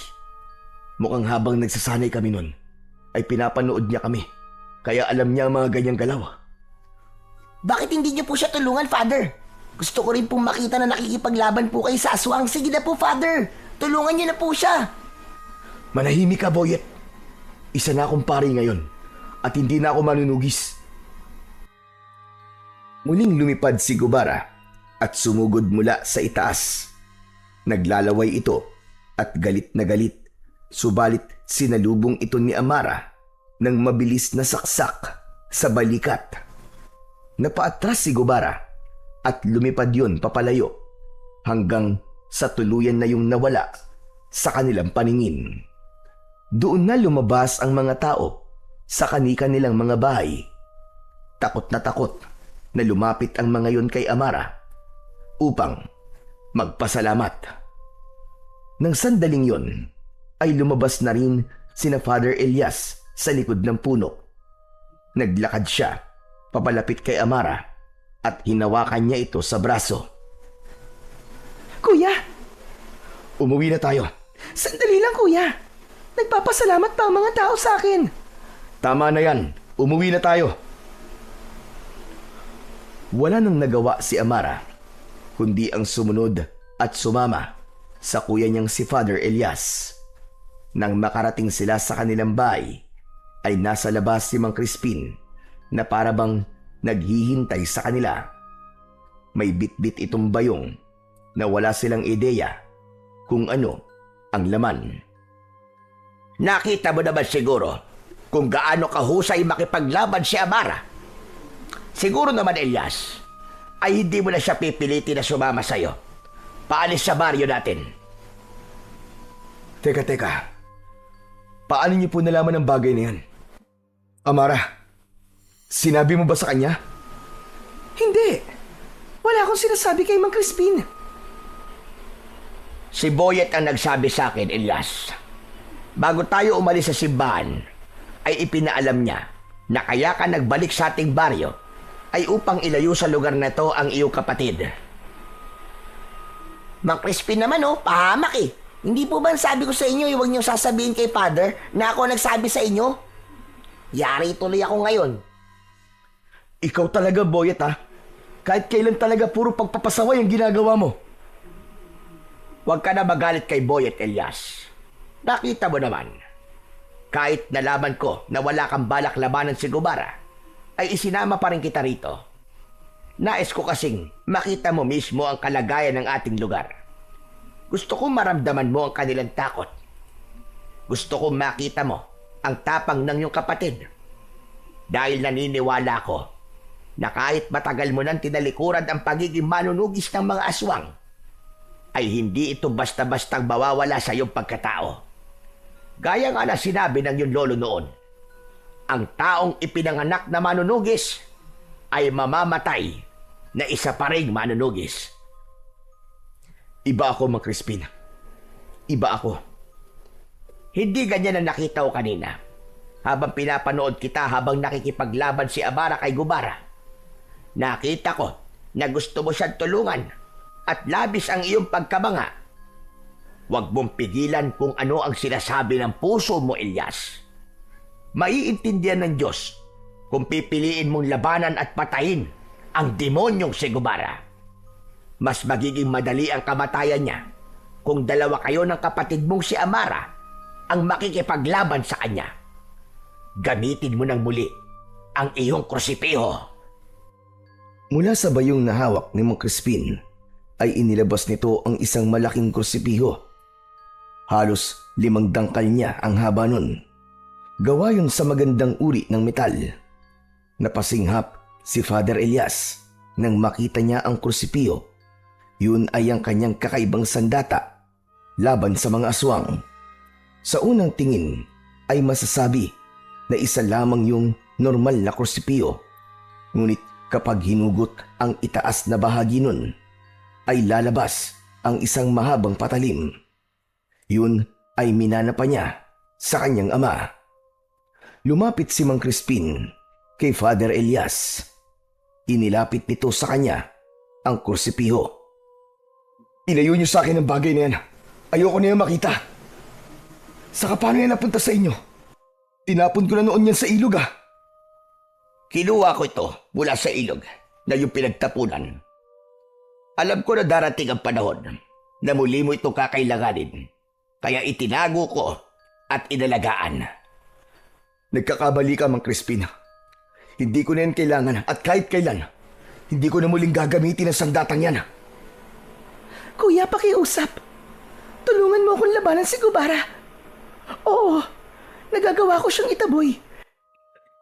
[SPEAKER 1] Mukhang habang nagsasanay kami nun, ay pinapanood niya kami. Kaya alam niya ang mga ganyang galaw.
[SPEAKER 2] Bakit hindi niyo po siya tulungan, Father? Gusto ko rin pong makita na nakikipaglaban po kayo sa aswang. Sige na po, Father. Tulungan niyo na po siya.
[SPEAKER 1] Manahimik ka, Boyet. Isa na akong pari ngayon at hindi na ako manunugis. Muling lumipad si Gubara at sumugod mula sa itaas. Naglalaway ito at galit na galit, subalit sinalubong ito ni Amara ng mabilis na saksak sa balikat. Napaatras si Gubara at lumipad yun papalayo hanggang sa tuluyan na yung nawala sa kanilang paningin. Doon na lumabas ang mga tao sa kani-kanilang mga bahay. Takot na lumapit ang mga yon kay Amara upang magpasalamat. Nang sandaling yon ay lumabas na rin sina Father Elias sa likod ng puno. Naglakad siya papalapit kay Amara at hinawakan niya ito sa braso.
[SPEAKER 4] Kuya!
[SPEAKER 1] Umuwi na tayo.
[SPEAKER 4] Sandali lang, kuya. Nagpapasalamat pa ang mga tao sa akin.
[SPEAKER 1] Tama na yan. Umuwi na tayo. Wala nang nagawa si Amara, kundi ang sumunod at sumama sa kuya niyang si Father Elias. Nang makarating sila sa kanilang bahay, ay nasa labas si Mang Crispin na parabang naghihintay sa kanila. May bitbit itong bayong na wala silang ideya kung ano ang laman.
[SPEAKER 3] Nakita mo naman siguro kung gaano kahusay makipaglaban si Amara. Siguro naman, Elias, ay hindi mo na siya pipilitin na sumama sa'yo. Paalis sa baryo natin.
[SPEAKER 1] Teka. Paano niyo po nalaman ang bagay na yan? Amara, sinabi mo ba sa kanya?
[SPEAKER 4] Hindi. Wala akong sinasabi kay Mang Crispin.
[SPEAKER 3] Si Boyet ang nagsabi sa akin, Elias. Bago tayo umalis sa simbahan, ay ipinaalam niya na kaya ka nagbalik sa ating baryo ay upang ilayo sa lugar na to ang iyong kapatid.
[SPEAKER 2] Mang Crispin naman pahamak eh. Hindi po ba sabi ko sa inyo, huwag niyo sasabihin kay Father na ako nagsabi sa inyo? Yari tuloy ako ngayon.
[SPEAKER 1] Ikaw talaga, Boyet, ha? Kahit kailan talaga puro pagpapasaway ang ginagawa mo.
[SPEAKER 3] Huwag ka na magalit kay Boyet, Elias. Nakita mo naman, kahit nalaman ko na wala kang balak labanan si Gubara, ay isinama pa rin kita rito. Nais ko kasing makita mo mismo ang kalagayan ng ating lugar. Gusto kong maramdaman mo ang kanilang takot. Gusto kong makita mo ang tapang ng iyong kapatid. Dahil naniniwala ko na kahit matagal mo nang tinalikuran ang pagiging manunugis ng mga aswang, ay hindi ito basta-bastang mawawala sa iyong pagkatao. Gaya nga na sinabi ng iyong lolo noon, ang taong ipinanganak na manunugis ay mamamatay na isa pa ring manunugis.
[SPEAKER 1] Iba ako, Mang Crispin. Iba ako.
[SPEAKER 3] Hindi ganyan ang nakita ko kanina habang pinapanood kita habang nakikipaglaban si Amara kay Gubara. Nakita ko na gusto mo siyang tulungan at labis ang iyong pagkabanga. Huwag mong pigilan kung ano ang sinasabi ng puso mo, Elias. Maiintindihan ng Diyos kung pipiliin mong labanan at patayin ang demonyong si Gubara. Mas magiging madali ang kamatayan niya kung dalawa kayo ng kapatid mong si Amara ang makikipaglaban sa kanya. Gamitin mo ng muli ang iyong krusipiho.
[SPEAKER 1] Mula sa bayong na hawak ni Mang Crispin, ay inilabas nito ang isang malaking krusipiho. Halos 5 dangkal niya ang haba nun. Gawa yun sa magandang uri ng metal. Napasinghap si Father Elias nang makita niya ang krusipiho. Yun ay ang kanyang kakaibang sandata laban sa mga aswang. Sa unang tingin ay masasabi na isa lamang yung normal na krusipiho. Ngunit kapag hinugot ang itaas na bahagi nun, ay lalabas ang isang mahabang patalim. Yun ay minana pa niya sa kanyang ama. Lumapit si Mang Crispin kay Father Elias. Inilapit nito sa kanya ang krusipiho. Ilayo niyo sa akin ang bagay na yan. Ayoko na yan makita. Saka paano yan napunta sa inyo? Tinapon ko na noon yan sa ilog ah.
[SPEAKER 3] Kinuha ko ito mula sa ilog na yung pinagtapunan. Alam ko na darating ang panahon na muli mo ito kakailanganin. Kaya itinago ko at inalagaan.
[SPEAKER 1] Nagkakabali ka, Mang Crispin. Hindi ko na yan kailangan at kahit kailan, Hindi ko na muling gagamitin ang sandatang yan.
[SPEAKER 4] Kuya, pakiusap. Tulungan mo akong labanan si Gubara. Oo, nagagawa ko siyang itaboy.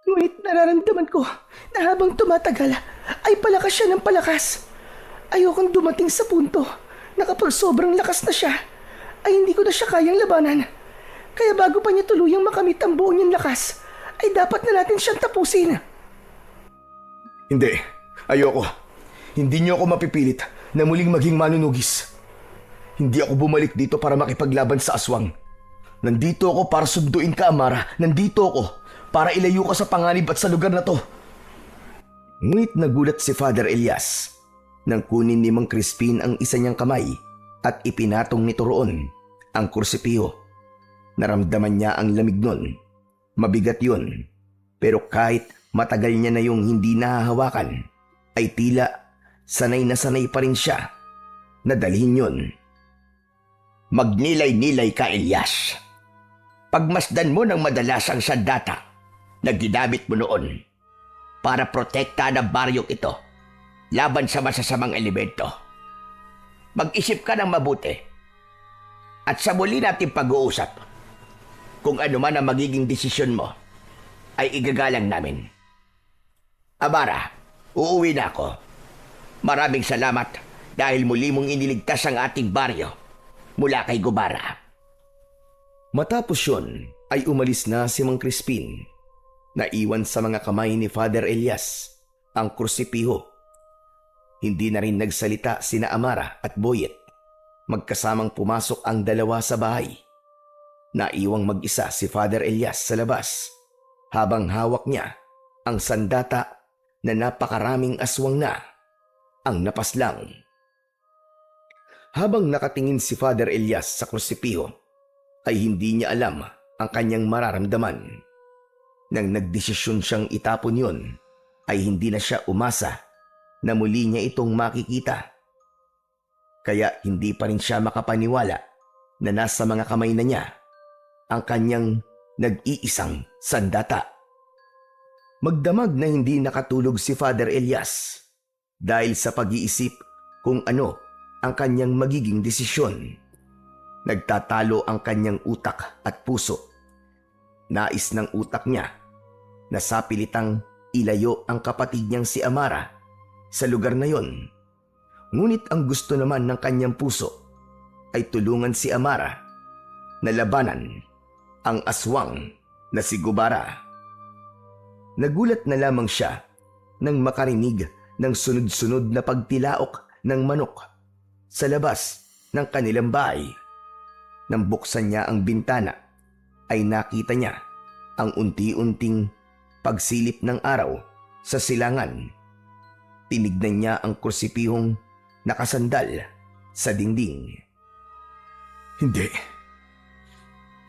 [SPEAKER 4] Ngunit nararamdaman ko na habang tumatagal ay palakas siya ng palakas. Ayokong dumating sa punto na kapag sobrang lakas na siya, ay hindi ko na siya kayang labanan. Kaya bago pa niya tuluyang makamit ang buo niyang lakas, ay dapat na natin siyang tapusin.
[SPEAKER 1] Hindi, ayoko. Hindi niyo ako mapipilit na muling maging manunugis. Hindi ako bumalik dito para makipaglaban sa aswang. Nandito ako para subduin ka, Amara. Nandito ako para ilayo ka sa panganib at sa lugar na to. Ngunit nagulat si Father Elias nang kunin ni Mang Crispin ang isa niyang kamay at ipinatong nito roon ang kursipiho. Naramdaman niya ang lamig nun. Mabigat yun. Pero kahit matagal niya na yung hindi nahahawakan, ay tila sanay na sanay pa rin siya na dalhin yun.
[SPEAKER 3] Magnilay-nilay ka, Elias. Pagmasdan mo ng madalas ang sandata na ginamit mo noon para protektahan ang baryong ito laban sa masasamang elemento. Mag-isip ka ng mabuti at sa muli nating pag-uusap, kung ano man ang magiging desisyon mo, ay igagalang namin. Amara, uuwi na ako. Maraming salamat dahil muli mong iniligtas ang ating baryo mula kay Gubara.
[SPEAKER 1] Matapos yun, ay umalis na si Mang Crispin. Naiwan sa mga kamay ni Father Elias ang kursipiho. Hindi na rin nagsalita sina Amara at Boyet. Magkasamang pumasok ang dalawa sa bahay. Naiwang mag-isa si Father Elias sa labas habang hawak niya ang sandata na napakaraming aswang na ang napaslang. Habang nakatingin si Father Elias sa kursipiho, ay hindi niya alam ang kanyang mararamdaman. Nang nagdesisyon siyang itapon yon, ay hindi na siya umasa na muli niya itong makikita. Kaya hindi pa rin siya makapaniwala na nasa mga kamay na niya ang kanyang nag-iisang sandata. Magdamag na hindi nakatulog si Father Elias dahil sa pag-iisip kung ano ang kanyang magiging desisyon. Nagtatalo ang kanyang utak at puso. Nais ng utak niya na sapilitang ilayo ang kapatid niyang si Amara sa lugar na yon. Ngunit ang gusto naman ng kanyang puso ay tulungan si Amara na labanan ang aswang na si Gubara. Nagulat na lamang siya nang makarinig ng sunod-sunod na pagtilaok ng manok sa labas ng kanilang bahay. Nang buksan niya ang bintana, ay nakita niya ang unti-unting pagsilip ng araw sa silangan. Tinignan niya ang kursipihong nakasandal sa dingding.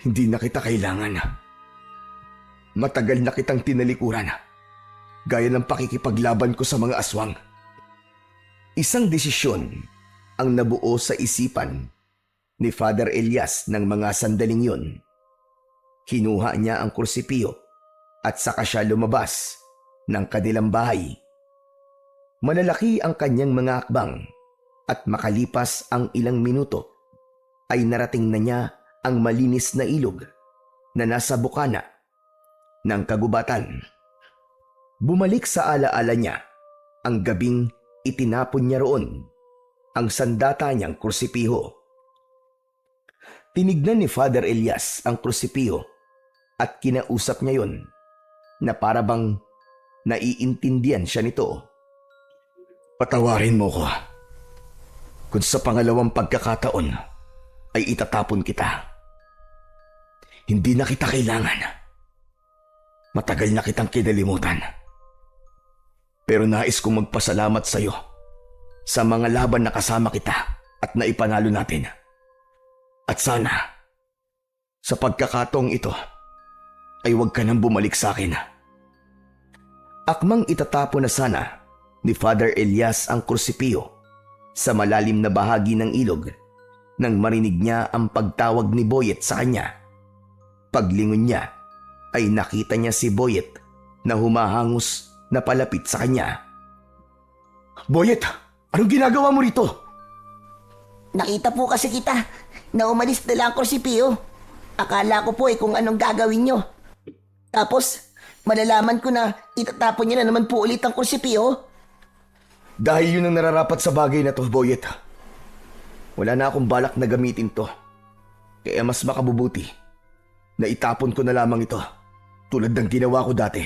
[SPEAKER 1] Hindi na kita kailangan. Matagal na kitang tinalikuran, gaya ng pakikipaglaban ko sa mga aswang. Isang desisyon ang nabuo sa isipan ni Father Elias ng mga sandaling yun. Kinuha niya ang kursipiyo at saka siya lumabas ng kanilang bahay. Malalaki ang kanyang mga akbang at makalipas ang ilang minuto ay narating na niya ang malinis na ilog na nasa bukana ng kagubatan. Bumalik sa alaala niya ang gabing itinapon niya roon ang sandata niyang kursipiho. Tinignan ni Father Elias ang kursipiho at kinausap niya yon na parabang naiintindihan siya nito. Patawarin mo ko kung sa pangalawang pagkakataon ay itatapon kita. Hindi na kita kailangan. Matagal na kitang kinalimutan. Pero nais kong magpasalamat sa iyo sa mga laban na kasama kita at naipanalo natin. At sana, sa pagkakataong ito, ay huwag ka nang bumalik sa akin. Akmang itatapon na sana ni Father Elias ang kursipiyo sa malalim na bahagi ng ilog nang marinig niya ang pagtawag ni Boyet sa kanya. Paglingon niya ay nakita niya si Boyet na humahangos na palapit sa kanya. Boyet, anong ginagawa mo rito?
[SPEAKER 2] Nakita po kasi kita na umalis na lang ang Korsipio. Akala ko po kung anong gagawin nyo. Tapos, malalaman ko na itatapon niya na naman po ulit ang Korsipio.
[SPEAKER 1] Dahil yun ang nararapat sa bagay na to, Boyet. Wala na akong balak na gamitin to. Kaya mas makabubuti na itapon ko na lamang ito tulad ng ginawa ko dati.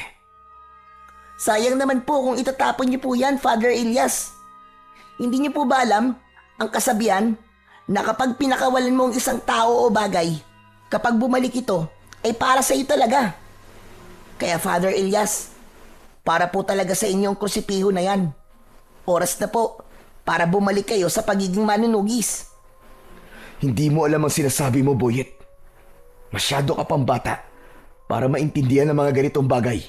[SPEAKER 2] Sayang naman po kung itatapon niyo po yan, Father Elias. Hindi niyo po ba alam ang kasabihan na kapag pinakawalan mo ang isang tao o bagay, kapag bumalik ito, ay para sa iyo talaga. Kaya Father Elias, para po talaga sa inyong krusipiho na yan. Oras na po para bumalik kayo sa pagiging manunugis.
[SPEAKER 1] Hindi mo alam ang sinasabi mo, Boyet. Masyado ka pang bata para maintindihan ang mga ganitong bagay.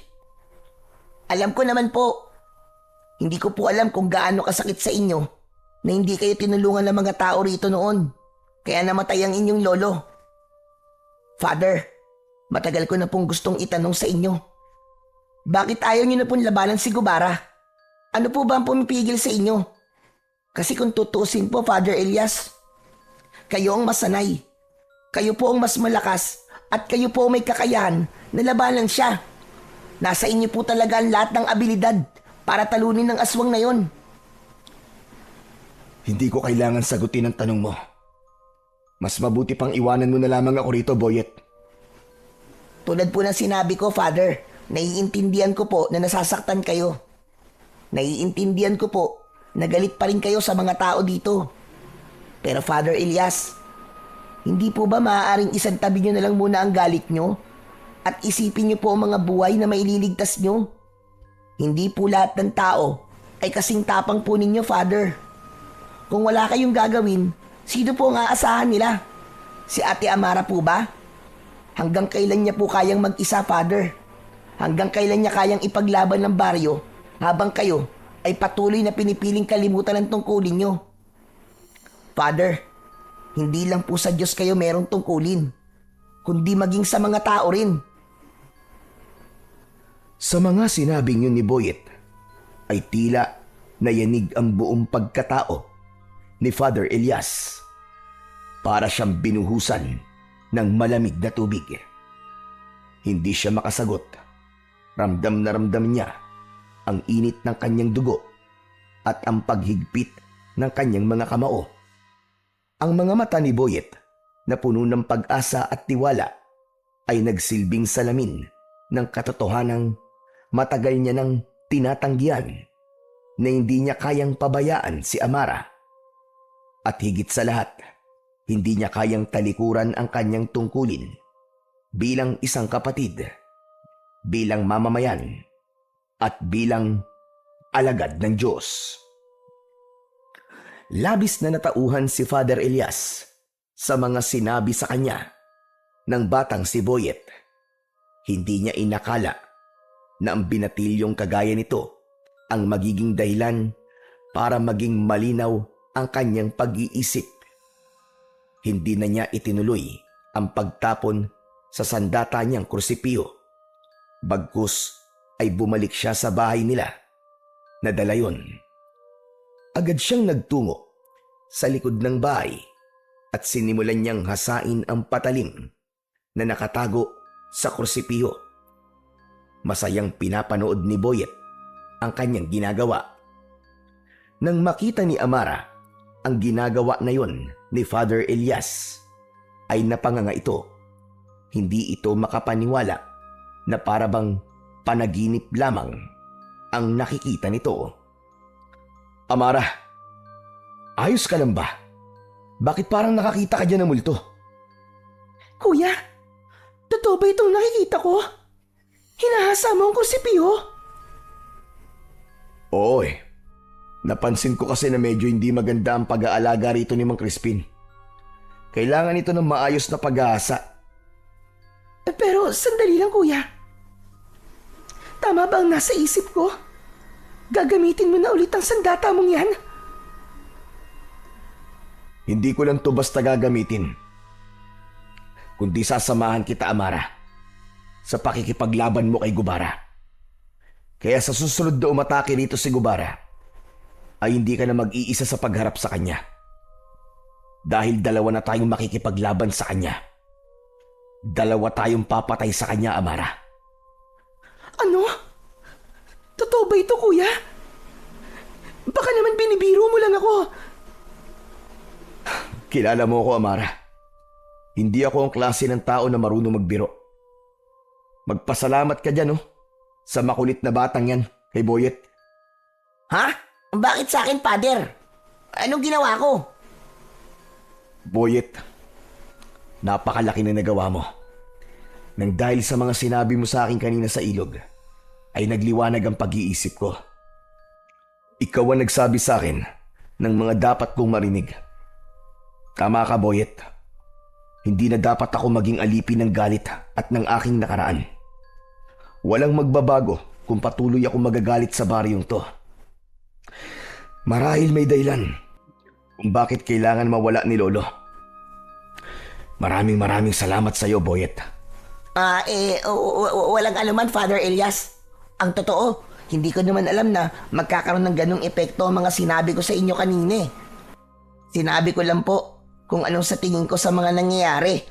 [SPEAKER 2] Alam ko naman po. Hindi ko po alam kung gaano kasakit sa inyo na hindi kayo tinulungan ng mga tao rito noon. Kaya namatay ang inyong lolo. Father, matagal ko na pong gustong itanong sa inyo. Bakit ayaw niyo na pong labanan si Gubara? Ano po ba ang pumipigil sa inyo? Kasi kung tutuusin po, Father Elias, kayo ang masanay. Kayo po ang mas malakas at kayo po may kakayahan na labanan siya. Nasa inyo po talaga ang lahat ng abilidad para talunin ng aswang na yon.
[SPEAKER 1] Hindi ko kailangan sagutin ang tanong mo. Mas mabuti pang iwanan mo na lamang ako rito, Boyet.
[SPEAKER 2] Tulad po ng sinabi ko, Father, naiintindihan ko po na nasasaktan kayo. Naiintindihan ko po na galit pa rin kayo sa mga tao dito. Pero Father Elias, hindi po ba maaaring isantabi nyo na lang muna ang galit nyo? At isipin niyo po ang mga buhay na maililigtas niyo. Hindi po lahat ng tao ay kasing tapang po ninyo, Father. Kung wala kayong gagawin, sino po ang aasahan nila? Si Ate Amara po ba? Hanggang kailan niya po kayang mag-isa, Father? Hanggang kailan niya kayang ipaglaban ng baryo habang kayo ay patuloy na pinipiling kalimutan ang tungkulin niyo? Father, hindi lang po sa Diyos kayo merong tungkulin, kundi maging sa mga tao rin.
[SPEAKER 1] Sa mga sinabing yun ni Boyet, ay tila nayanig ang buong pagkatao ni Father Elias. Para siyang binuhusan ng malamig na tubig. Hindi siya makasagot. Ramdam na ramdam niya ang init ng kanyang dugo at ang paghigpit ng kanyang mga kamao. Ang mga mata ni Boyet na puno ng pag-asa at tiwala ay nagsilbing salamin ng katotohanang matagal niya nang tinatanggihan na hindi niya kayang pabayaan si Amara. At higit sa lahat, hindi niya kayang talikuran ang kanyang tungkulin bilang isang kapatid, bilang mamamayan, at bilang alagad ng Diyos. Labis na natauhan si Father Elias sa mga sinabi sa kanya ng batang si Boyet. Hindi niya inakala na ang binatilyong kagaya nito ang magiging dahilan para maging malinaw ang kanyang pag-iisip. Hindi na niya itinuloy ang pagtapon sa sandata niyang krusipiyo. Bagkus ay bumalik siya sa bahay nila. Nadala yun. Agad siyang nagtungo sa likod ng bahay at sinimulan niyang hasain ang patalim na nakatago sa krusipiyo. Masayang pinapanood ni Boyet ang kanyang ginagawa. Nang makita ni Amara ang ginagawa na yon ni Father Elias, ay napanganga ito. Hindi ito makapaniwala na parabang panaginip lamang ang nakikita nito. Amara, ayos ka lang ba? Bakit parang nakakita ka dyan ng multo?
[SPEAKER 4] Kuya, totoo ba itong nakikita ko? Hinahasa mo ang krusipiyo?
[SPEAKER 1] Oo eh. Napansin ko kasi na medyo hindi maganda ang pag-aalaga rito ni Mang Crispin. Kailangan ito ng maayos na pag-aasa.
[SPEAKER 4] Pero sandali lang, kuya. Tama ba ang nasa isip ko? Gagamitin mo na ulit ang sandata mong yan?
[SPEAKER 1] Hindi ko lang to basta gagamitin. Kundi sasamahan kita, Amara, sa pakikipaglaban mo kay Gubara. Kaya sa susunod na umatake rito si Gubara, ay hindi ka na mag-iisa sa pagharap sa kanya. Dahil dalawa na tayong makikipaglaban sa kanya. Dalawa tayong papatay sa kanya, Amara.
[SPEAKER 4] Ano? Totoo ba ito, kuya? Baka naman binibiro mo lang ako.
[SPEAKER 1] Kilala mo ako, Amara. Hindi ako ang klase ng tao na marunong magbiro. Magpasalamat ka dyan, sa makulit na batang yan, kay Boyet.
[SPEAKER 2] Ha? Bakit sa akin, Father? Anong ginawa ko?
[SPEAKER 1] Boyet, napakalaki na nagawa mo. Nang dahil sa mga sinabi mo sa akin kanina sa ilog, ay nagliwanag ang pag-iisip ko. Ikaw ang nagsabi sa akin ng mga dapat kong marinig. Tama ka, Boyet. Hindi na dapat ako maging alipin ng galit at ng aking nakaraan. Walang magbabago kung patuloy ako magagalit sa baryong to. Marahil may dahilan kung bakit kailangan mawala ni Lolo. Maraming salamat sa iyo, Boyet.
[SPEAKER 2] Walang anuman, Father Elias. Ang totoo, hindi ko naman alam na magkakaroon ng ganong epekto ang mga sinabi ko sa inyo kanina. Sinabi ko lang po kung anong sa tingin ko sa mga nangyayari.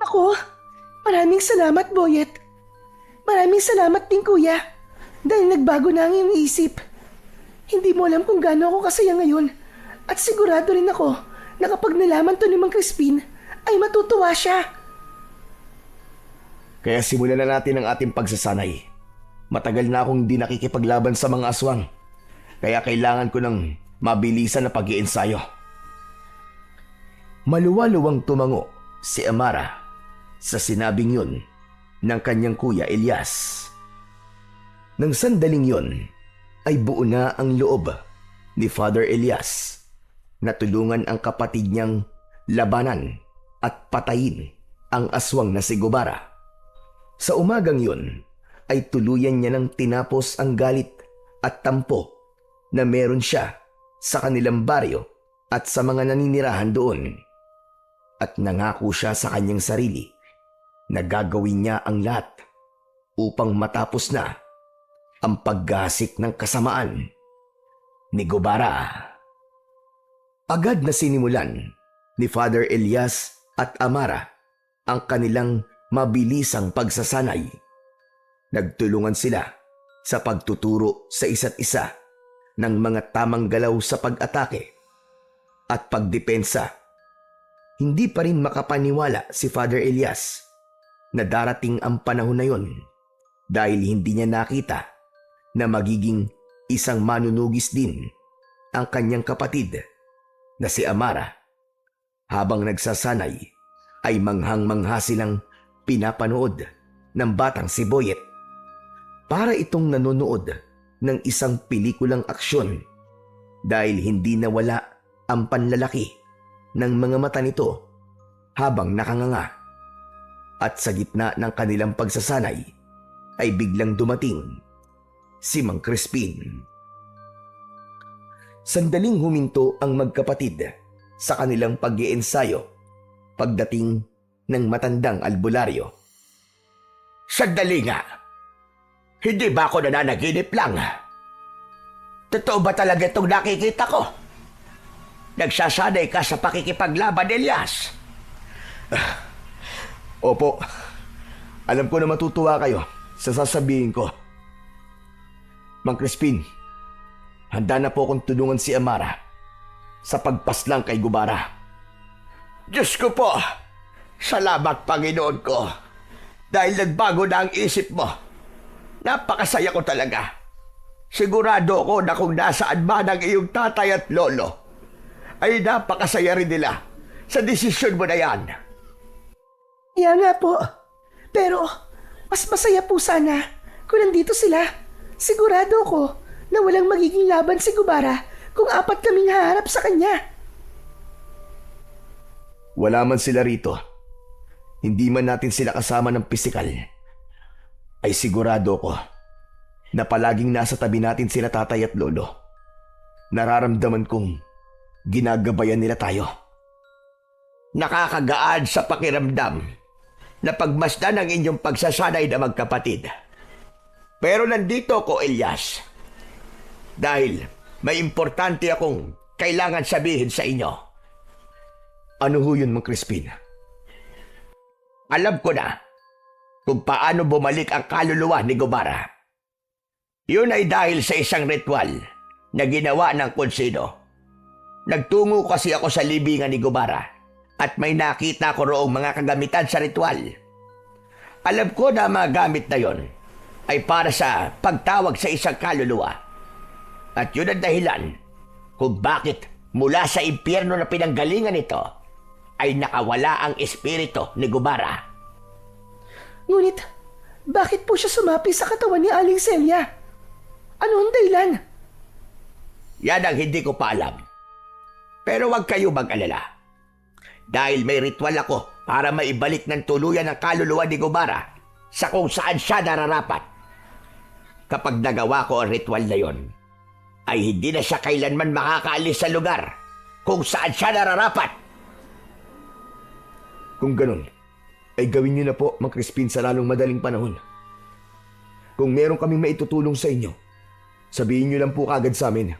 [SPEAKER 4] Ako, maraming salamat, Boyet. Maraming salamat din, kuya. Dahil nagbago na ang iyong isip. Hindi mo alam kung gaano ako kasaya ngayon. At sigurado rin ako na kapag nalaman to ni Mang Crispin, ay matutuwa siya.
[SPEAKER 1] Kaya simulan na natin ang ating pagsasanay. Matagal na akong hindi nakikipaglaban sa mga aswang. Kaya kailangan ko ng mabilisan na pag-iensayo. Maluwaluwang tumango si Amara sa sinabing yun ng kanyang kuya Elias. Nang sandaling yun, ay buo na ang loob ni Father Elias na tulungan ang kapatid niyang labanan at patayin ang aswang na si Gubara. Sa umagang yun, ay tuluyan niya nang tinapos ang galit at tampo na meron siya sa kanilang baryo at sa mga naninirahan doon. At nangako siya sa kanyang sarili na gagawin niya ang lahat upang matapos na ang paggasik ng kasamaan ni Gubara. Agad na sinimulan ni Father Elias at Amara ang kanilang mabilisang pagsasanay. Nagtulungan sila sa pagtuturo sa isa't isa ng mga tamang galaw sa pag-atake at pagdepensa. Hindi pa rin makapaniwala si Father Elias na darating ang panahon na yon dahil hindi niya nakita na magiging isang manunugis din ang kanyang kapatid na si Amara. Habang nagsasanay ay manghang-mangha silang pinapanood ng batang si Boyet. Para itong nanonood ng isang pelikulang aksyon dahil hindi nawala ang panlalaki ng mga mata nito habang nakanganga. At sa gitna ng kanilang pagsasanay ay biglang dumating si Mang Crispin. Sandaling huminto ang magkapatid sa kanilang pag-iensayo pagdating ng matandang albularyo.
[SPEAKER 3] Sandali nga. Hindi ba ako nananaginip lang? Totoo ba talaga itong nakikita ko? Nagsasanay ka sa pakikipaglaban, Elias?
[SPEAKER 1] Opo, alam ko na matutuwa kayo sa sasabihin ko. Mang Crispin, handa na po akong tulungan si Amara sa pagpaslang kay Gubara.
[SPEAKER 3] Diyos ko po, salamat Panginoon ko dahil nagbago na ang isip mo. Napakasaya ko talaga. Sigurado ako na kung nasaan man ang iyong tatay at lolo, ay napakasaya rin nila sa desisyon mo na yan.
[SPEAKER 4] Yan nga po. Pero mas masaya po sana kung nandito sila. Sigurado ako na walang magiging laban si Gubara kung apat kaming haharap sa kanya.
[SPEAKER 1] Wala man sila rito, hindi man natin sila kasama ng pisikal, ay sigurado ko na palaging nasa tabi natin sila tatay at lolo. Nararamdaman kong ginagabayan nila tayo.
[SPEAKER 3] Nakakagaan sa pakiramdam na pagmasdan ang inyong pagsasanay na magkapatid. Pero nandito ko, Elias. Dahil may importante akong kailangan sabihin sa inyo.
[SPEAKER 1] Ano ho yun, Mang Crispin?
[SPEAKER 3] Alam ko na kung paano bumalik ang kaluluwa ni Gubara. Yun ay dahil sa isang ritual na ginawa ng konsino. Nagtungo kasi ako sa libingan ni Gubara at may nakita ko roong mga kagamitan sa ritual. Alam ko na mga gamit na yon ay para sa pagtawag sa isang kaluluwa. At yun ang dahilan kung bakit mula sa impyerno na pinanggalingan nito ay nakawala ang espiritu ni Gubara.
[SPEAKER 4] Ngunit, bakit po siya sumapi sa katawan ni Aling Celia? Ano ang dahilan?
[SPEAKER 3] Yan ang hindi ko pa alam. Pero huwag kayo mag-alala. Dahil may ritual ako para maibalik ng tuluyan ang kaluluwa ni Gubara sa kung saan siya nararapat. Kapag nagawa ko ang ritual na yon, ay hindi na siya kailanman makakaalis sa lugar kung saan siya nararapat.
[SPEAKER 1] Kung ganun, ay gawin niyo na po, Mang Crispin, sa lalong madaling panahon. Kung meron kaming maitutulong sa inyo, sabihin niyo lang po kagad sa amin.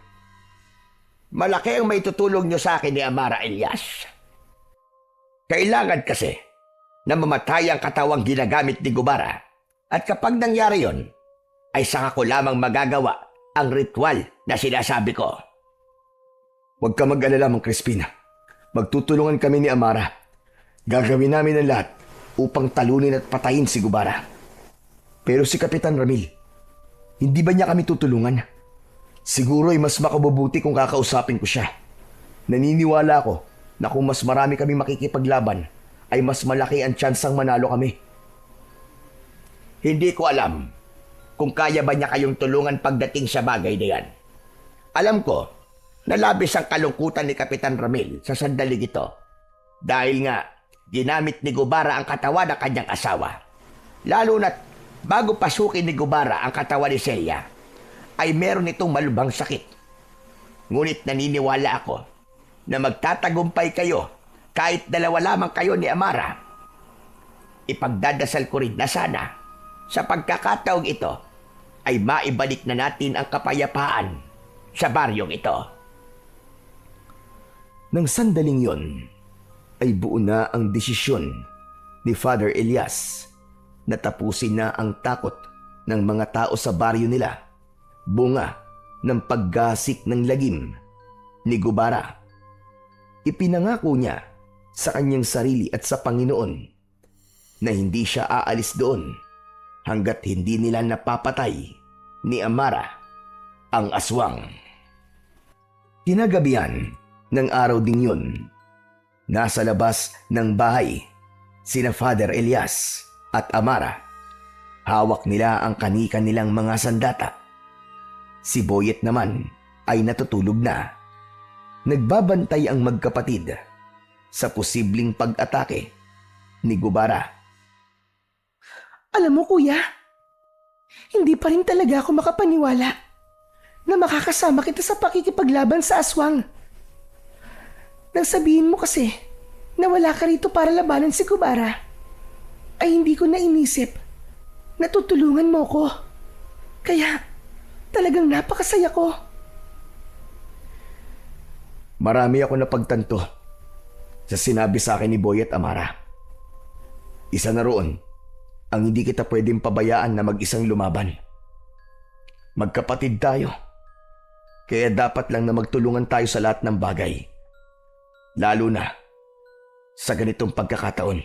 [SPEAKER 3] Malaki ang maitutulong niyo sa akin ni Amara Elias. Kailangan kasi na mamatay ang katawang ginagamit ni Gubara. At kapag nangyari yon, ay saka ko lamang magagawa ang ritual na sinasabi ko.
[SPEAKER 1] Huwag ka mag-alala, Mang Crispin. Magtutulungan kami ni Amara. Gagawin namin ang lahat upang talunin at patayin si Gubara. Pero si Kapitan Ramil, hindi ba niya kami tutulungan? Siguro ay mas makabubuti kung kakausapin ko siya. Naniniwala ako na kung mas marami kami makikipaglaban, ay mas malaki ang tsansang manalo kami.
[SPEAKER 3] Hindi ko alam kung kaya ba niya kayong tulungan pagdating sa bagay na yan. Alam ko na labis ang kalungkutan ni Kapitan Ramil sa sandaling ito. Dahil nga, ginamit ni Gubara ang katawan ng kanyang asawa. Lalo na't bago pasukin ni Gubara ang katawan ni Celia, ay meron itong malubhang sakit. Ngunit naniniwala ako na magtatagumpay kayo kahit dalawa lamang kayo ni Amara. Ipagdadasal ko rin na sana sa pagkakataong ito ay maibalik na natin ang kapayapaan sa baryong ito.
[SPEAKER 1] Nang sandaling yon, ay buo na ang desisyon ni Father Elias na tapusin na ang takot ng mga tao sa baryo nila, bunga ng paggasik ng lagim ni Gubara. Ipinangako niya sa kanyang sarili at sa Panginoon na hindi siya aalis doon hanggat hindi nila napapatay ni Amara ang aswang. Kinagabihan ng araw ding yun, nasa labas ng bahay sina Father Elias at Amara. Hawak nila ang kani-kanilang mga sandata. Si Boyet naman ay natutulog na. Nagbabantay ang magkapatid sa posibleng pag-atake ni Gubara.
[SPEAKER 4] Alam mo, kuya, hindi pa rin talaga ako makapaniwala na makakasama kita sa pakikipaglaban sa aswang. Nang sabihin mo kasi na wala ka rito para labanan si Gubara, ay hindi ko na inisip na tutulungan mo ko. Kaya talagang napakasaya ko.
[SPEAKER 1] Marami ako napagtanto sa sinabi sa akin ni Boy at Amara. Isa na roon ang hindi kita pwedeng pabayaan na mag-isang lumaban. Magkapatid tayo, kaya dapat lang na magtulungan tayo sa lahat ng bagay. Lalo na sa ganitong pagkakataon.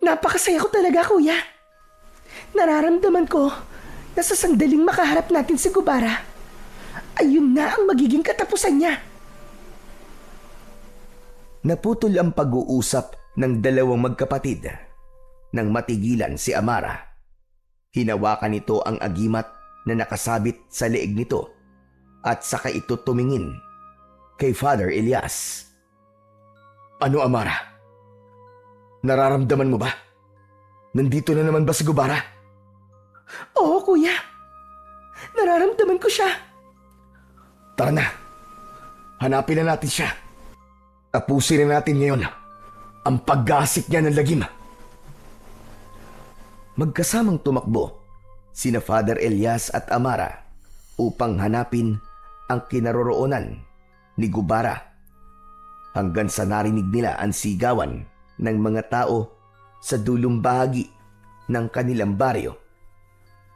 [SPEAKER 4] Napakasaya ko talaga, kuya. Nararamdaman ko na sa sandaling makaharap natin si Gubara, ayun na ang magiging katapusan niya.
[SPEAKER 1] Naputol ang pag-uusap ng dalawang magkapatid nang matigilan si Amara. Hinawakan nito ang agimat na nakasabit sa leeg nito at saka ito tumingin kay Father Elias. Ano, Amara? Nararamdaman mo ba? Nandito na naman ba si Gubara?
[SPEAKER 4] Oo, kuya. Nararamdaman ko siya.
[SPEAKER 1] Tara na. Hanapin na natin siya. Tapusin na natin ngayon ang paggasik niya ng lagim. Magkasamang tumakbo sina Father Elias at Amara upang hanapin ang kinaroroonan ni Gubara. Hanggang sa narinig nila ang sigawan ng mga tao sa dulong bahagi ng kanilang baryo.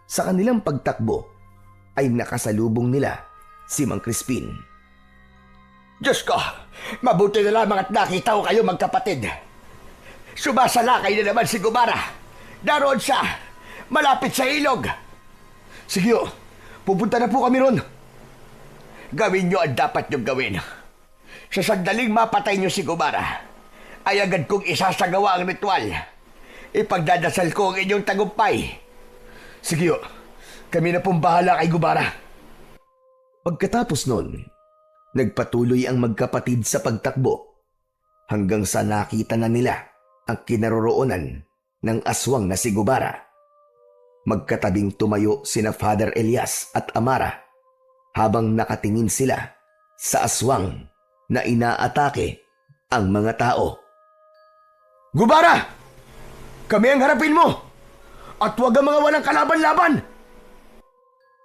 [SPEAKER 1] Sa kanilang pagtakbo ay nakasalubong nila si Mang Crispin.
[SPEAKER 3] Diyos ko, mabuti na lamang at nakita ko kayo magkapatid. Sumasalakay na naman si Gubara. Daroon siya, malapit sa ilog.
[SPEAKER 1] Sige o, pupunta na po kami ron.
[SPEAKER 3] Gawin niyo ang dapat niyong gawin. Sa sandaling mapatay niyo si Gubara, ay agad kong isasagawa ang ritual. Ipagdadasal ko ang inyong tagumpay.
[SPEAKER 1] Sige o, kami na pong bahala kay Gubara. Pagkatapos nun, nagpatuloy ang magkapatid sa pagtakbo hanggang sa nakita na nila ang kinaroroonan ng aswang na si Gubara. Magkatabing tumayo sina Father Elias at Amara habang nakatingin sila sa aswang na inaatake ang mga tao.
[SPEAKER 3] Gubara! Kami ang harapin mo! At huwag ang mga walang kalaban-laban!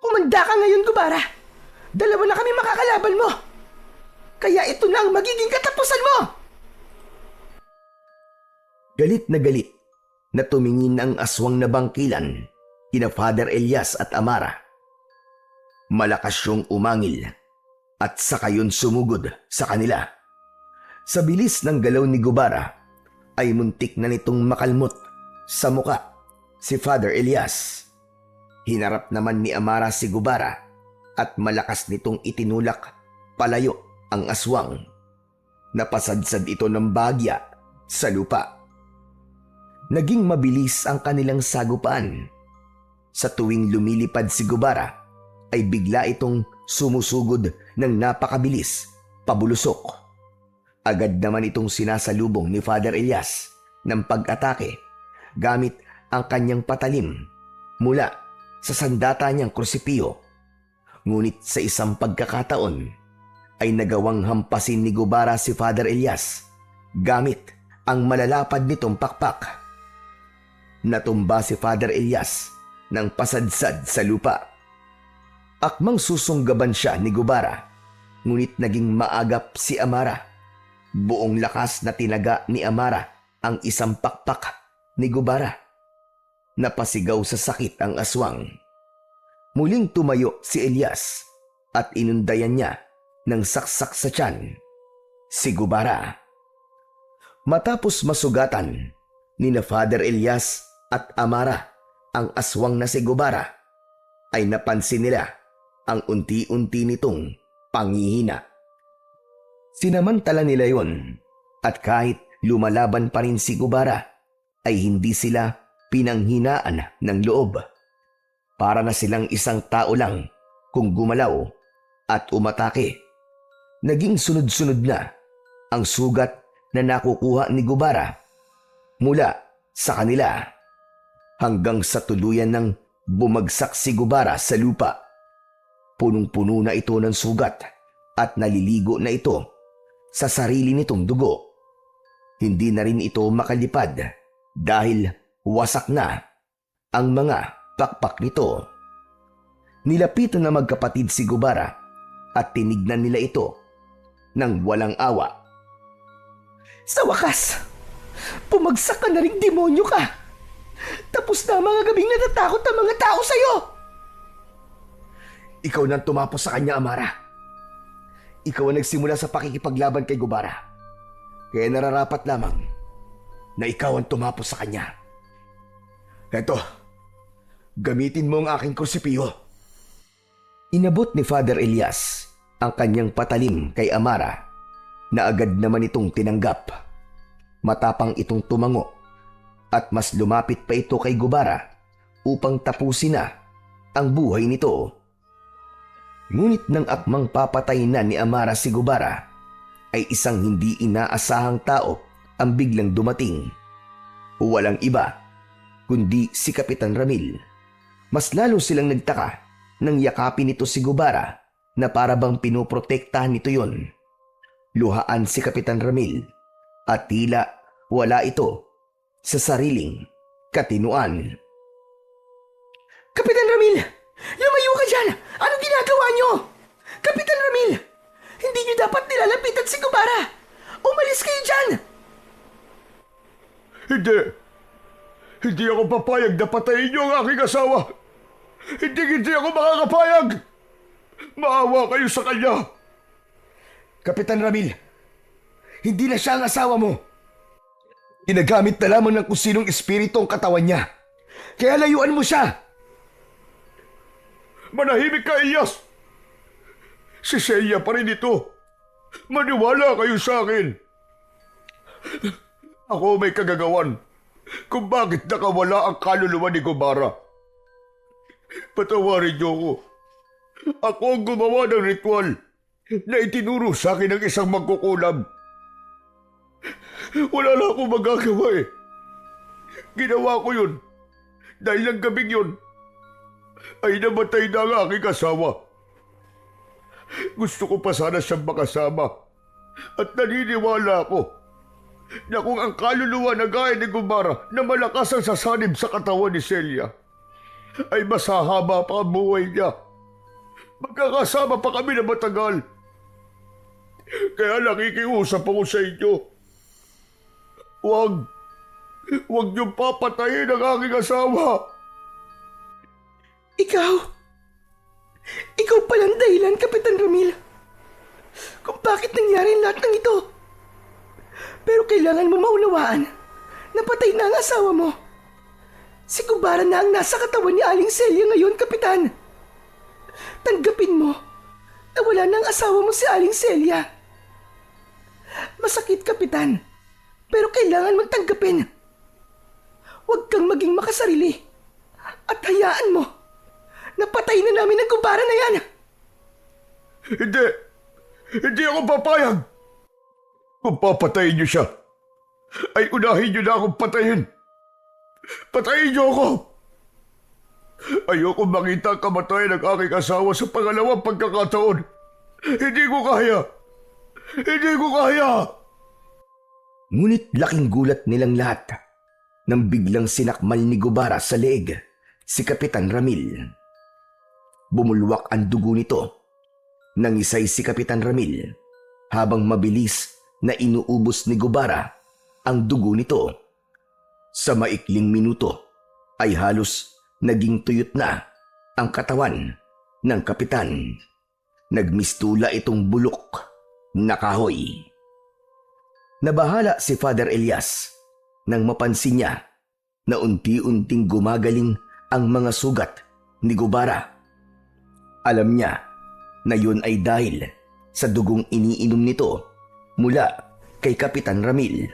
[SPEAKER 4] Humanda ka ngayon, Gubara. Dalawa na kami makakalaban mo. Kaya ito na ang magiging katapusan mo!
[SPEAKER 1] Galit na tumingin ang aswang na bangkilan kina Father Elias at Amara. Malakas siyang umangil at saka yun sumugod sa kanila. Sa bilis ng galaw ni Gubara ay muntik na nitong makalmot sa muka si Father Elias. Hinarap naman ni Amara si Gubara at malakas nitong itinulak palayo ang aswang. Napasadsad ito ng bagya sa lupa. Naging mabilis ang kanilang sagupaan. Sa tuwing lumilipad si Gubara ay bigla itong sumusugod ng napakabilis pabulusok. Agad naman itong sinasalubong ni Father Elias ng pag-atake gamit ang kanyang patalim mula sa sandata niyang krusipiyo. Ngunit sa isang pagkakataon ay nagawang hampasin ni Gubara si Father Elias gamit ang malalapad nitong pakpak. Natumba si Father Elias ng pasadsad sa lupa. Akmang susunggaban siya ni Gubara, ngunit naging maagap si Amara. Buong lakas na tinaga ni Amara ang isang pakpak ni Gubara. Napasigaw sa sakit ang aswang. Muling tumayo si Elias at inundayan niya ng saksak sa tiyan si Gubara. Matapos masugatan ni na Father Elias at Amara ang aswang na si Gubara, ay napansin nila ang unti-unti nitong panghihina. Sinamantala nila yon at kahit lumalaban pa rin si Gubara ay hindi sila pinanghinaan ng loob. Para na silang isang tao lang kung gumalaw at umatake. Naging sunod-sunod na ang sugat na nakukuha ni Gubara mula sa kanila hanggang sa tuluyan ng bumagsak si Gubara sa lupa. Punong-puno na ito ng sugat at naliligo na ito sa sarili nitong dugo. Hindi na rin ito makalipad dahil wasak na ang mga pakpak nito. Nilapitan na magkapatid si Gubara at tinignan nila ito ng walang awa.
[SPEAKER 4] Sa wakas, pumagsak ka na ring demonyo ka. Tapos na mga gabing natatakot ang mga tao sa'yo.
[SPEAKER 1] Ikaw nang tumapos sa kanya, Amara. Ikaw ang nagsimula sa pakikipaglaban kay Gubara. Kaya nararapat lamang na ikaw ang tumapos sa kanya. Eto, gamitin mo ang aking krusipiyo. Inabot ni Father Elias ang kanyang patalim kay Amara na agad naman itong tinanggap. Matapang itong tumango at mas lumapit pa ito kay Gubara upang tapusin na ang buhay nito. Ngunit nang akmang papatay na ni Amara si Gubara, ay isang hindi inaasahang tao ang biglang dumating. Walang iba kundi si Kapitan Ramil. Mas lalo silang nagtaka nang yakapin nito si Gubara na para bang pinoprotektahan nito yon. Luhaan si Kapitan Ramil at tila wala ito sa sariling katinuan.
[SPEAKER 4] Kapitan Ramil, lumayo ka dyan! Anong ginagawa niyo? Kapitan Ramil, hindi niyo dapat nilalapitan si Gubara. Umalis kayo dyan!
[SPEAKER 3] Hindi. Hindi ako papayag na patayin niyo ang aking asawa. Hindi ako makakapayag. Maawa kayo sa kanya.
[SPEAKER 1] Kapitan Ramil, hindi na siya ang asawa mo. Ginagamit na lamang ng kung sinong espiritu ang katawan niya. Kaya layuan mo siya.
[SPEAKER 3] Manahimik ka, Elias. Si Celia pa rin ito. Maniwala kayo sa akin. Ako may kagagawan kung bakit nakawala ang kaluluwa ni Gubara. Patawarin niyo ako. Ako ang gumawa ng ritual na itinuro sa akin ng isang magkukulam. Wala na akong magagawa eh. Ginawa ko yun dahil ang gabing yun ay namatay na ang aking asawa. Gusto ko pa sana siyang makasama at naniniwala ako na kung ang kaluluwa na gaya ni Gubara na malakas ang sasanib sa katawan ni Celia ay masahaba pa ang buhay niya. Magkakasama pa kami na matagal. Kaya nakikiusap ako sa inyo. Huwag niyong papatayin ang aking asawa.
[SPEAKER 4] Ikaw palang dahilan, Kapitan Ramil, kung bakit nangyari lahat ng ito. Pero kailangan mo maunawaan na patay na ang asawa mo. Si Gubara na ang nasa katawan ni Aling Celia ngayon, Kapitan. Tanggapin mo na wala na ang asawa mo si Aling Celia. Masakit, Kapitan, pero kailangan magtanggapin. Huwag kang maging makasarili at hayaan mo na patay na namin ang Gubara na yan.
[SPEAKER 3] Hindi ako papayag. Kung papatayin niyo siya, ay unahin niyo na akong patayin. Patayin niyo ako. Ayoko makita ang kamatayan ng aking asawa sa pangalawang pagkakataon. Hindi ko kaya. Hindi ko kaya.
[SPEAKER 1] Ngunit laking gulat nilang lahat nang biglang sinakmal ni Gubara sa leeg si Kapitan Ramil. Bumulwak ang dugo nito. Nangisay si Kapitan Ramil habang mabilis na inuubos ni Gubara ang dugo nito. Sa maikling minuto ay halos naging tuyot na ang katawan ng kapitan. Nagmistula itong bulok na kahoy. Nabahala si Father Elias nang mapansin niya na unti-unting gumagaling ang mga sugat ni Gubara. Alam niya na yun ay dahil sa dugong iniinom nito mula kay Kapitan Ramil.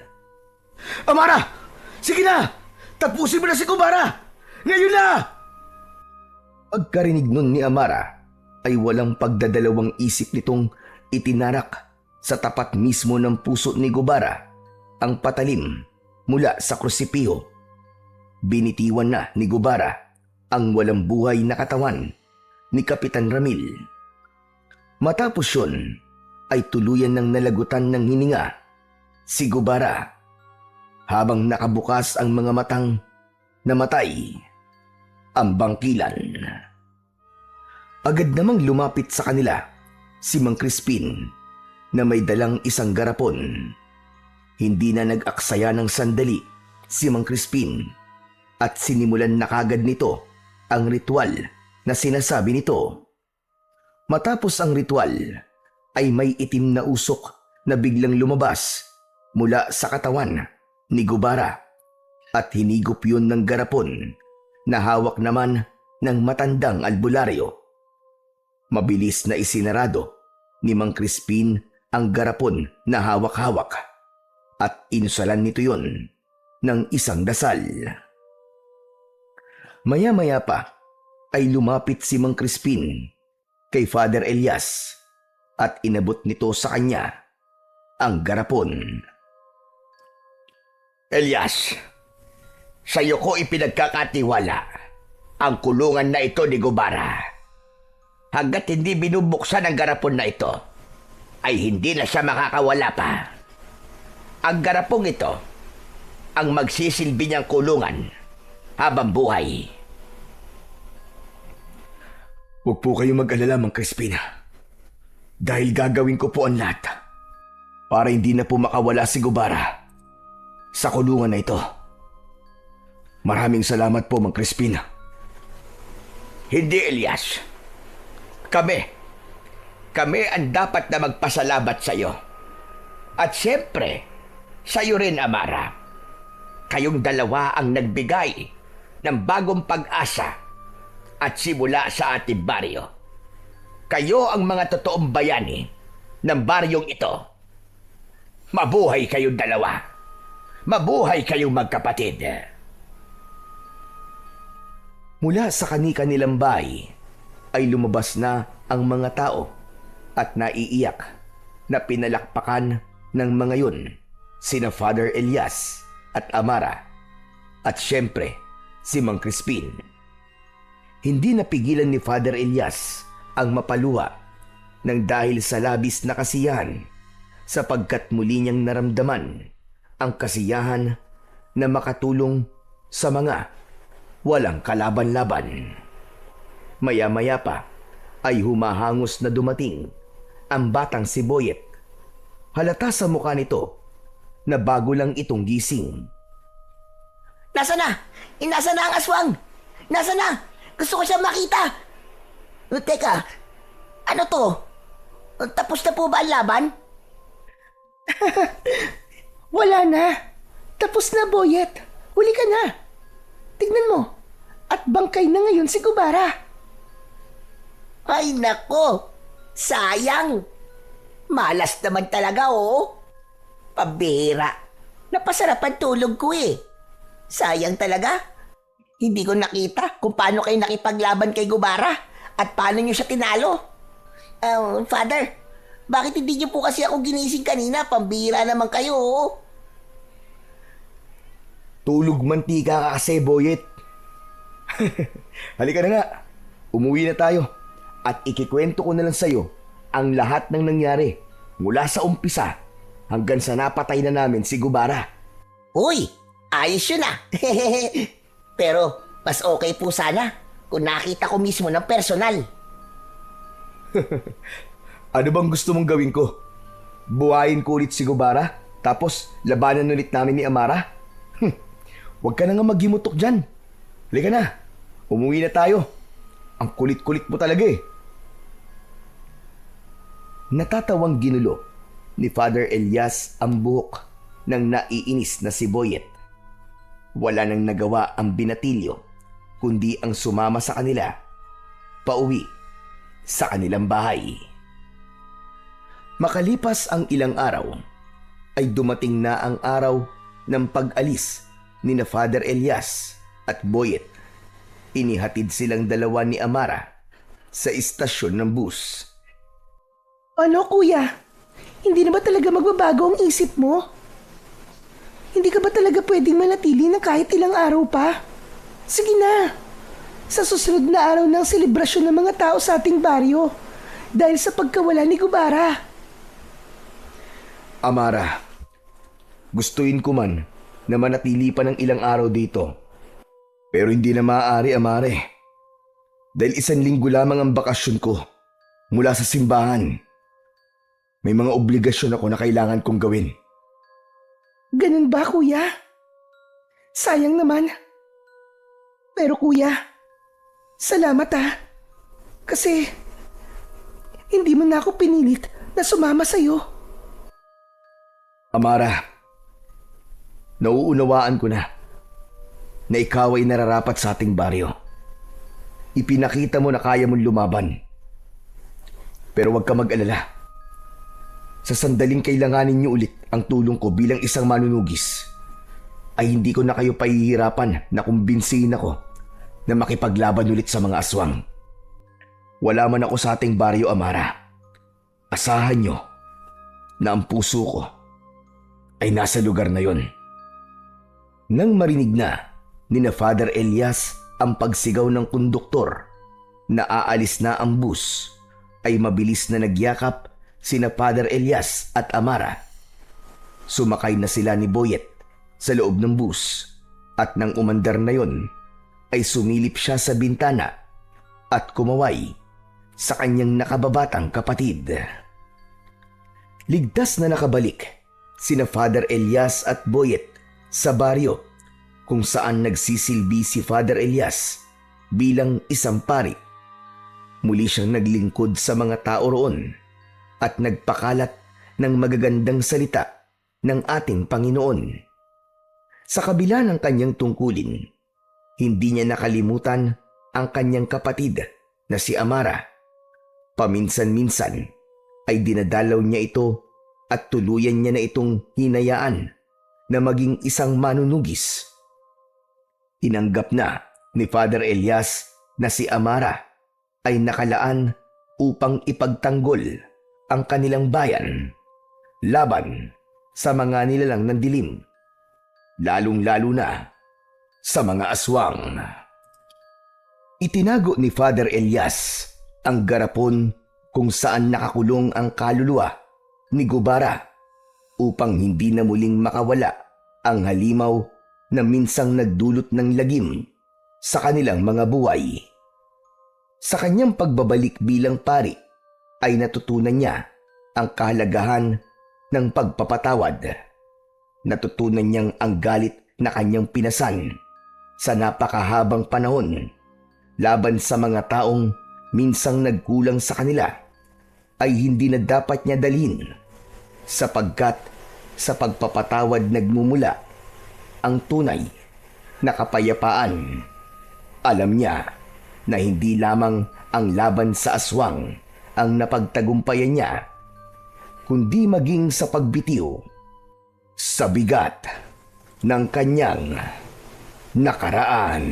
[SPEAKER 2] Amara! Sige na! Tapusin mo na si Gubara! Ngayon na!
[SPEAKER 1] Pagkarinig nun ni Amara ay walang pagdadalawang isip nitong itinarak sa tapat mismo ng puso ni Gubara ang patalim mula sa krusipiho. Binitiwan na ni Gubara ang walang buhay na katawan ni Kapitan Ramil. Matapos yun ay tuluyan ng nalagutan ng hininga si Gubara habang nakabukas ang mga matang namatay ang bangkilan. Agad namang lumapit sa kanila si Mang Crispin na may dalang isang garapon. Hindi na nag-aksaya ng sandali si Mang Crispin at sinimulan na kagad nito ang ritual na sinasabi nito. Matapos ang ritual ay may itim na usok na biglang lumabas mula sa katawan ni Gubara at hinigop yun ng garapon na hawak naman ng matandang albularyo. Mabilis na isinarado ni Mang Crispin ang garapon na hawak-hawak at inusalan nito yun ng isang dasal. Maya-maya pa ay lumapit si Mang Crispin kay Father Elias at inabot nito sa kanya ang garapon.
[SPEAKER 3] Elias, sa'yo ko ipinagkakatiwala ang kulungan na ito ni Gubara. Hanggat hindi binubuksan ang garapon na ito, ay hindi na siya makakawala pa. Ang garapong ito ang magsisilbi niyang kulungan habang buhay.
[SPEAKER 1] Huwag po kayong mag-alala, Mang Crispina. Dahil gagawin ko po ang lahat para hindi na po makawala si Gubara sa kulungan na ito. Maraming salamat po, Mang Crispina.
[SPEAKER 3] Hindi, Elias. Kami ang dapat na magpasalamat sa iyo. At siyempre, sa iyo rin, Amara. Kayong dalawa ang nagbigay ng bagong pag-asa at simula sa ating baryo. Kayo ang mga totoong bayani ng baryong ito. Mabuhay kayong dalawa. Mabuhay kayong magkapatid.
[SPEAKER 1] Mula sa kani-kanilang bahay ay lumabas na ang mga tao at naiiyak na pinalakpakan ng mga yun sina Father Elias at Amara at syempre si Mang Crispin. Hindi napigilan ni Father Elias ang mapaluha nang dahil sa labis na kasiyahan sapagkat muli niyang naramdaman ang kasiyahan na makatulong sa mga walang kalaban-laban. Maya-maya pa ay humahangos na dumating ang batang si Boyet. Halata sa mukha nito na bago lang itong gising.
[SPEAKER 2] Nasa na? Nasa na ang aswang? Nasa na? Gusto ko siya makita. Teka, ano to? Tapos na po ba ang laban?
[SPEAKER 4] Wala na. Tapos na, Boyet. Huli ka na. Tignan mo. At bangkay na ngayon si Gubara.
[SPEAKER 2] Ay nako, sayang. Malas naman talaga, oh. Pabira. Napasarap ang tulog ko eh. Sayang talaga. Hindi ko nakita kung paano kayo nakipaglaban kay Gubara at paano nyo siya tinalo. Father, bakit hindi nyo po kasi ako ginising kanina? Pambira naman kayo, oh.
[SPEAKER 1] Tulog mantika ka kasi, Boyet. Halika na nga. Umuwi na tayo. At ikikwento ko na lang sa'yo ang lahat ng nangyari mula sa umpisa hanggang sa napatay na namin si Gubara.
[SPEAKER 2] Uy, ayos yun ah. Pero mas okay po sana kung nakita ko mismo ng personal.
[SPEAKER 1] Ano bang gusto mong gawin ko? Buhayin ko ulit si Gubara tapos labanan ulit namin ni Amara? Huwag ka na nga maghimutok dyan. Halika na. Umuwi na tayo. Ang kulit-kulit mo talaga eh. Natatawang ginulo ni Father Elias ang buhok ng naiinis na si Boyet. Wala nang nagawa ang binatilyo kundi ang sumama sa kanila pauwi sa kanilang bahay. Makalipas ang ilang araw ay dumating na ang araw ng pag-alis ni na Father Elias at Boyet. Inihatid silang dalawa ni Amara sa istasyon ng bus.
[SPEAKER 4] Ano, kuya? Hindi na ba talaga magbabago ang isip mo? Hindi ka ba talaga pwedeng manatili ng kahit ilang araw pa? Sige na. Sa susunod na araw ng selebrasyon ng mga tao sa ating baryo dahil sa pagkawala ni Gubara.
[SPEAKER 1] Amara, gustuin ko man na manatili pa ng ilang araw dito. Pero hindi na maaari, Amare. Dahil 1 linggo lamang ang bakasyon ko mula sa simbahan. May mga obligasyon ako na kailangan kong gawin.
[SPEAKER 4] Ganun ba, kuya? Sayang naman. Pero kuya, salamat ah. Kasi hindi mo na ako pinilit na sumama sa'yo.
[SPEAKER 1] Amara, nauunawaan ko na ikaw ay nararapat sa ating baryo. Ipinakita mo na kaya mong lumaban. Pero huwag ka mag-alala. Sa sandaling kailanganin niyo ulit ang tulong ko bilang isang manunugis, ay hindi ko na kayo pahihirapan na kumbinsihin ako na makipaglaban ulit sa mga aswang. Wala man ako sa ating baryo, Amara. Asahan niyo na ang puso ko ay nasa lugar na yon. Nang marinig na ni na Father Elias ang pagsigaw ng konduktor na aalis na ang bus, ay mabilis na nagyakap sina Father Elias at Amara. Sumakay na sila ni Boyet sa loob ng bus at nang umandar na yon, ay sumilip siya sa bintana at kumaway sa kanyang nakababatang kapatid. Ligtas na nakabalik sina Father Elias at Boyet sa baryo kung saan nagsisilbi si Father Elias bilang isang pari. Muli siyang naglingkod sa mga tao roon at nagpakalat ng magagandang salita ng ating Panginoon. Sa kabila ng kanyang tungkulin, hindi niya nakalimutan ang kanyang kapatid na si Amara. Paminsan-minsan ay dinadalaw niya ito at tuluyan niya na itong hinayaan na maging isang manunugis. Tinanggap na ni Father Elias na si Amara ay nakalaan upang ipagtanggol ang kanilang bayan laban sa mga nilalang ng dilim, lalong-lalo na sa mga aswang. Itinago ni Father Elias ang garapon kung saan nakakulong ang kaluluwa ni Gubara upang hindi na muling makawala ang halimaw na minsang nagdulot ng lagim sa kanilang mga buhay. Sa kanyang pagbabalik bilang pari ay natutunan niya ang kahalagahan ng pagpapatawad. Natutunan niyang ang galit na kanyang pinasan sa napakahabang panahon laban sa mga taong minsang nagkulang sa kanila ay hindi na dapat niya dalhin, sapagkat sa pagpapatawad nagmumula ang tunay na kapayapaan. Alam niya na hindi lamang ang laban sa aswang ang napagtagumpayan niya, kundi maging sa pagbitiw sa bigat ng kanyang nakaraan.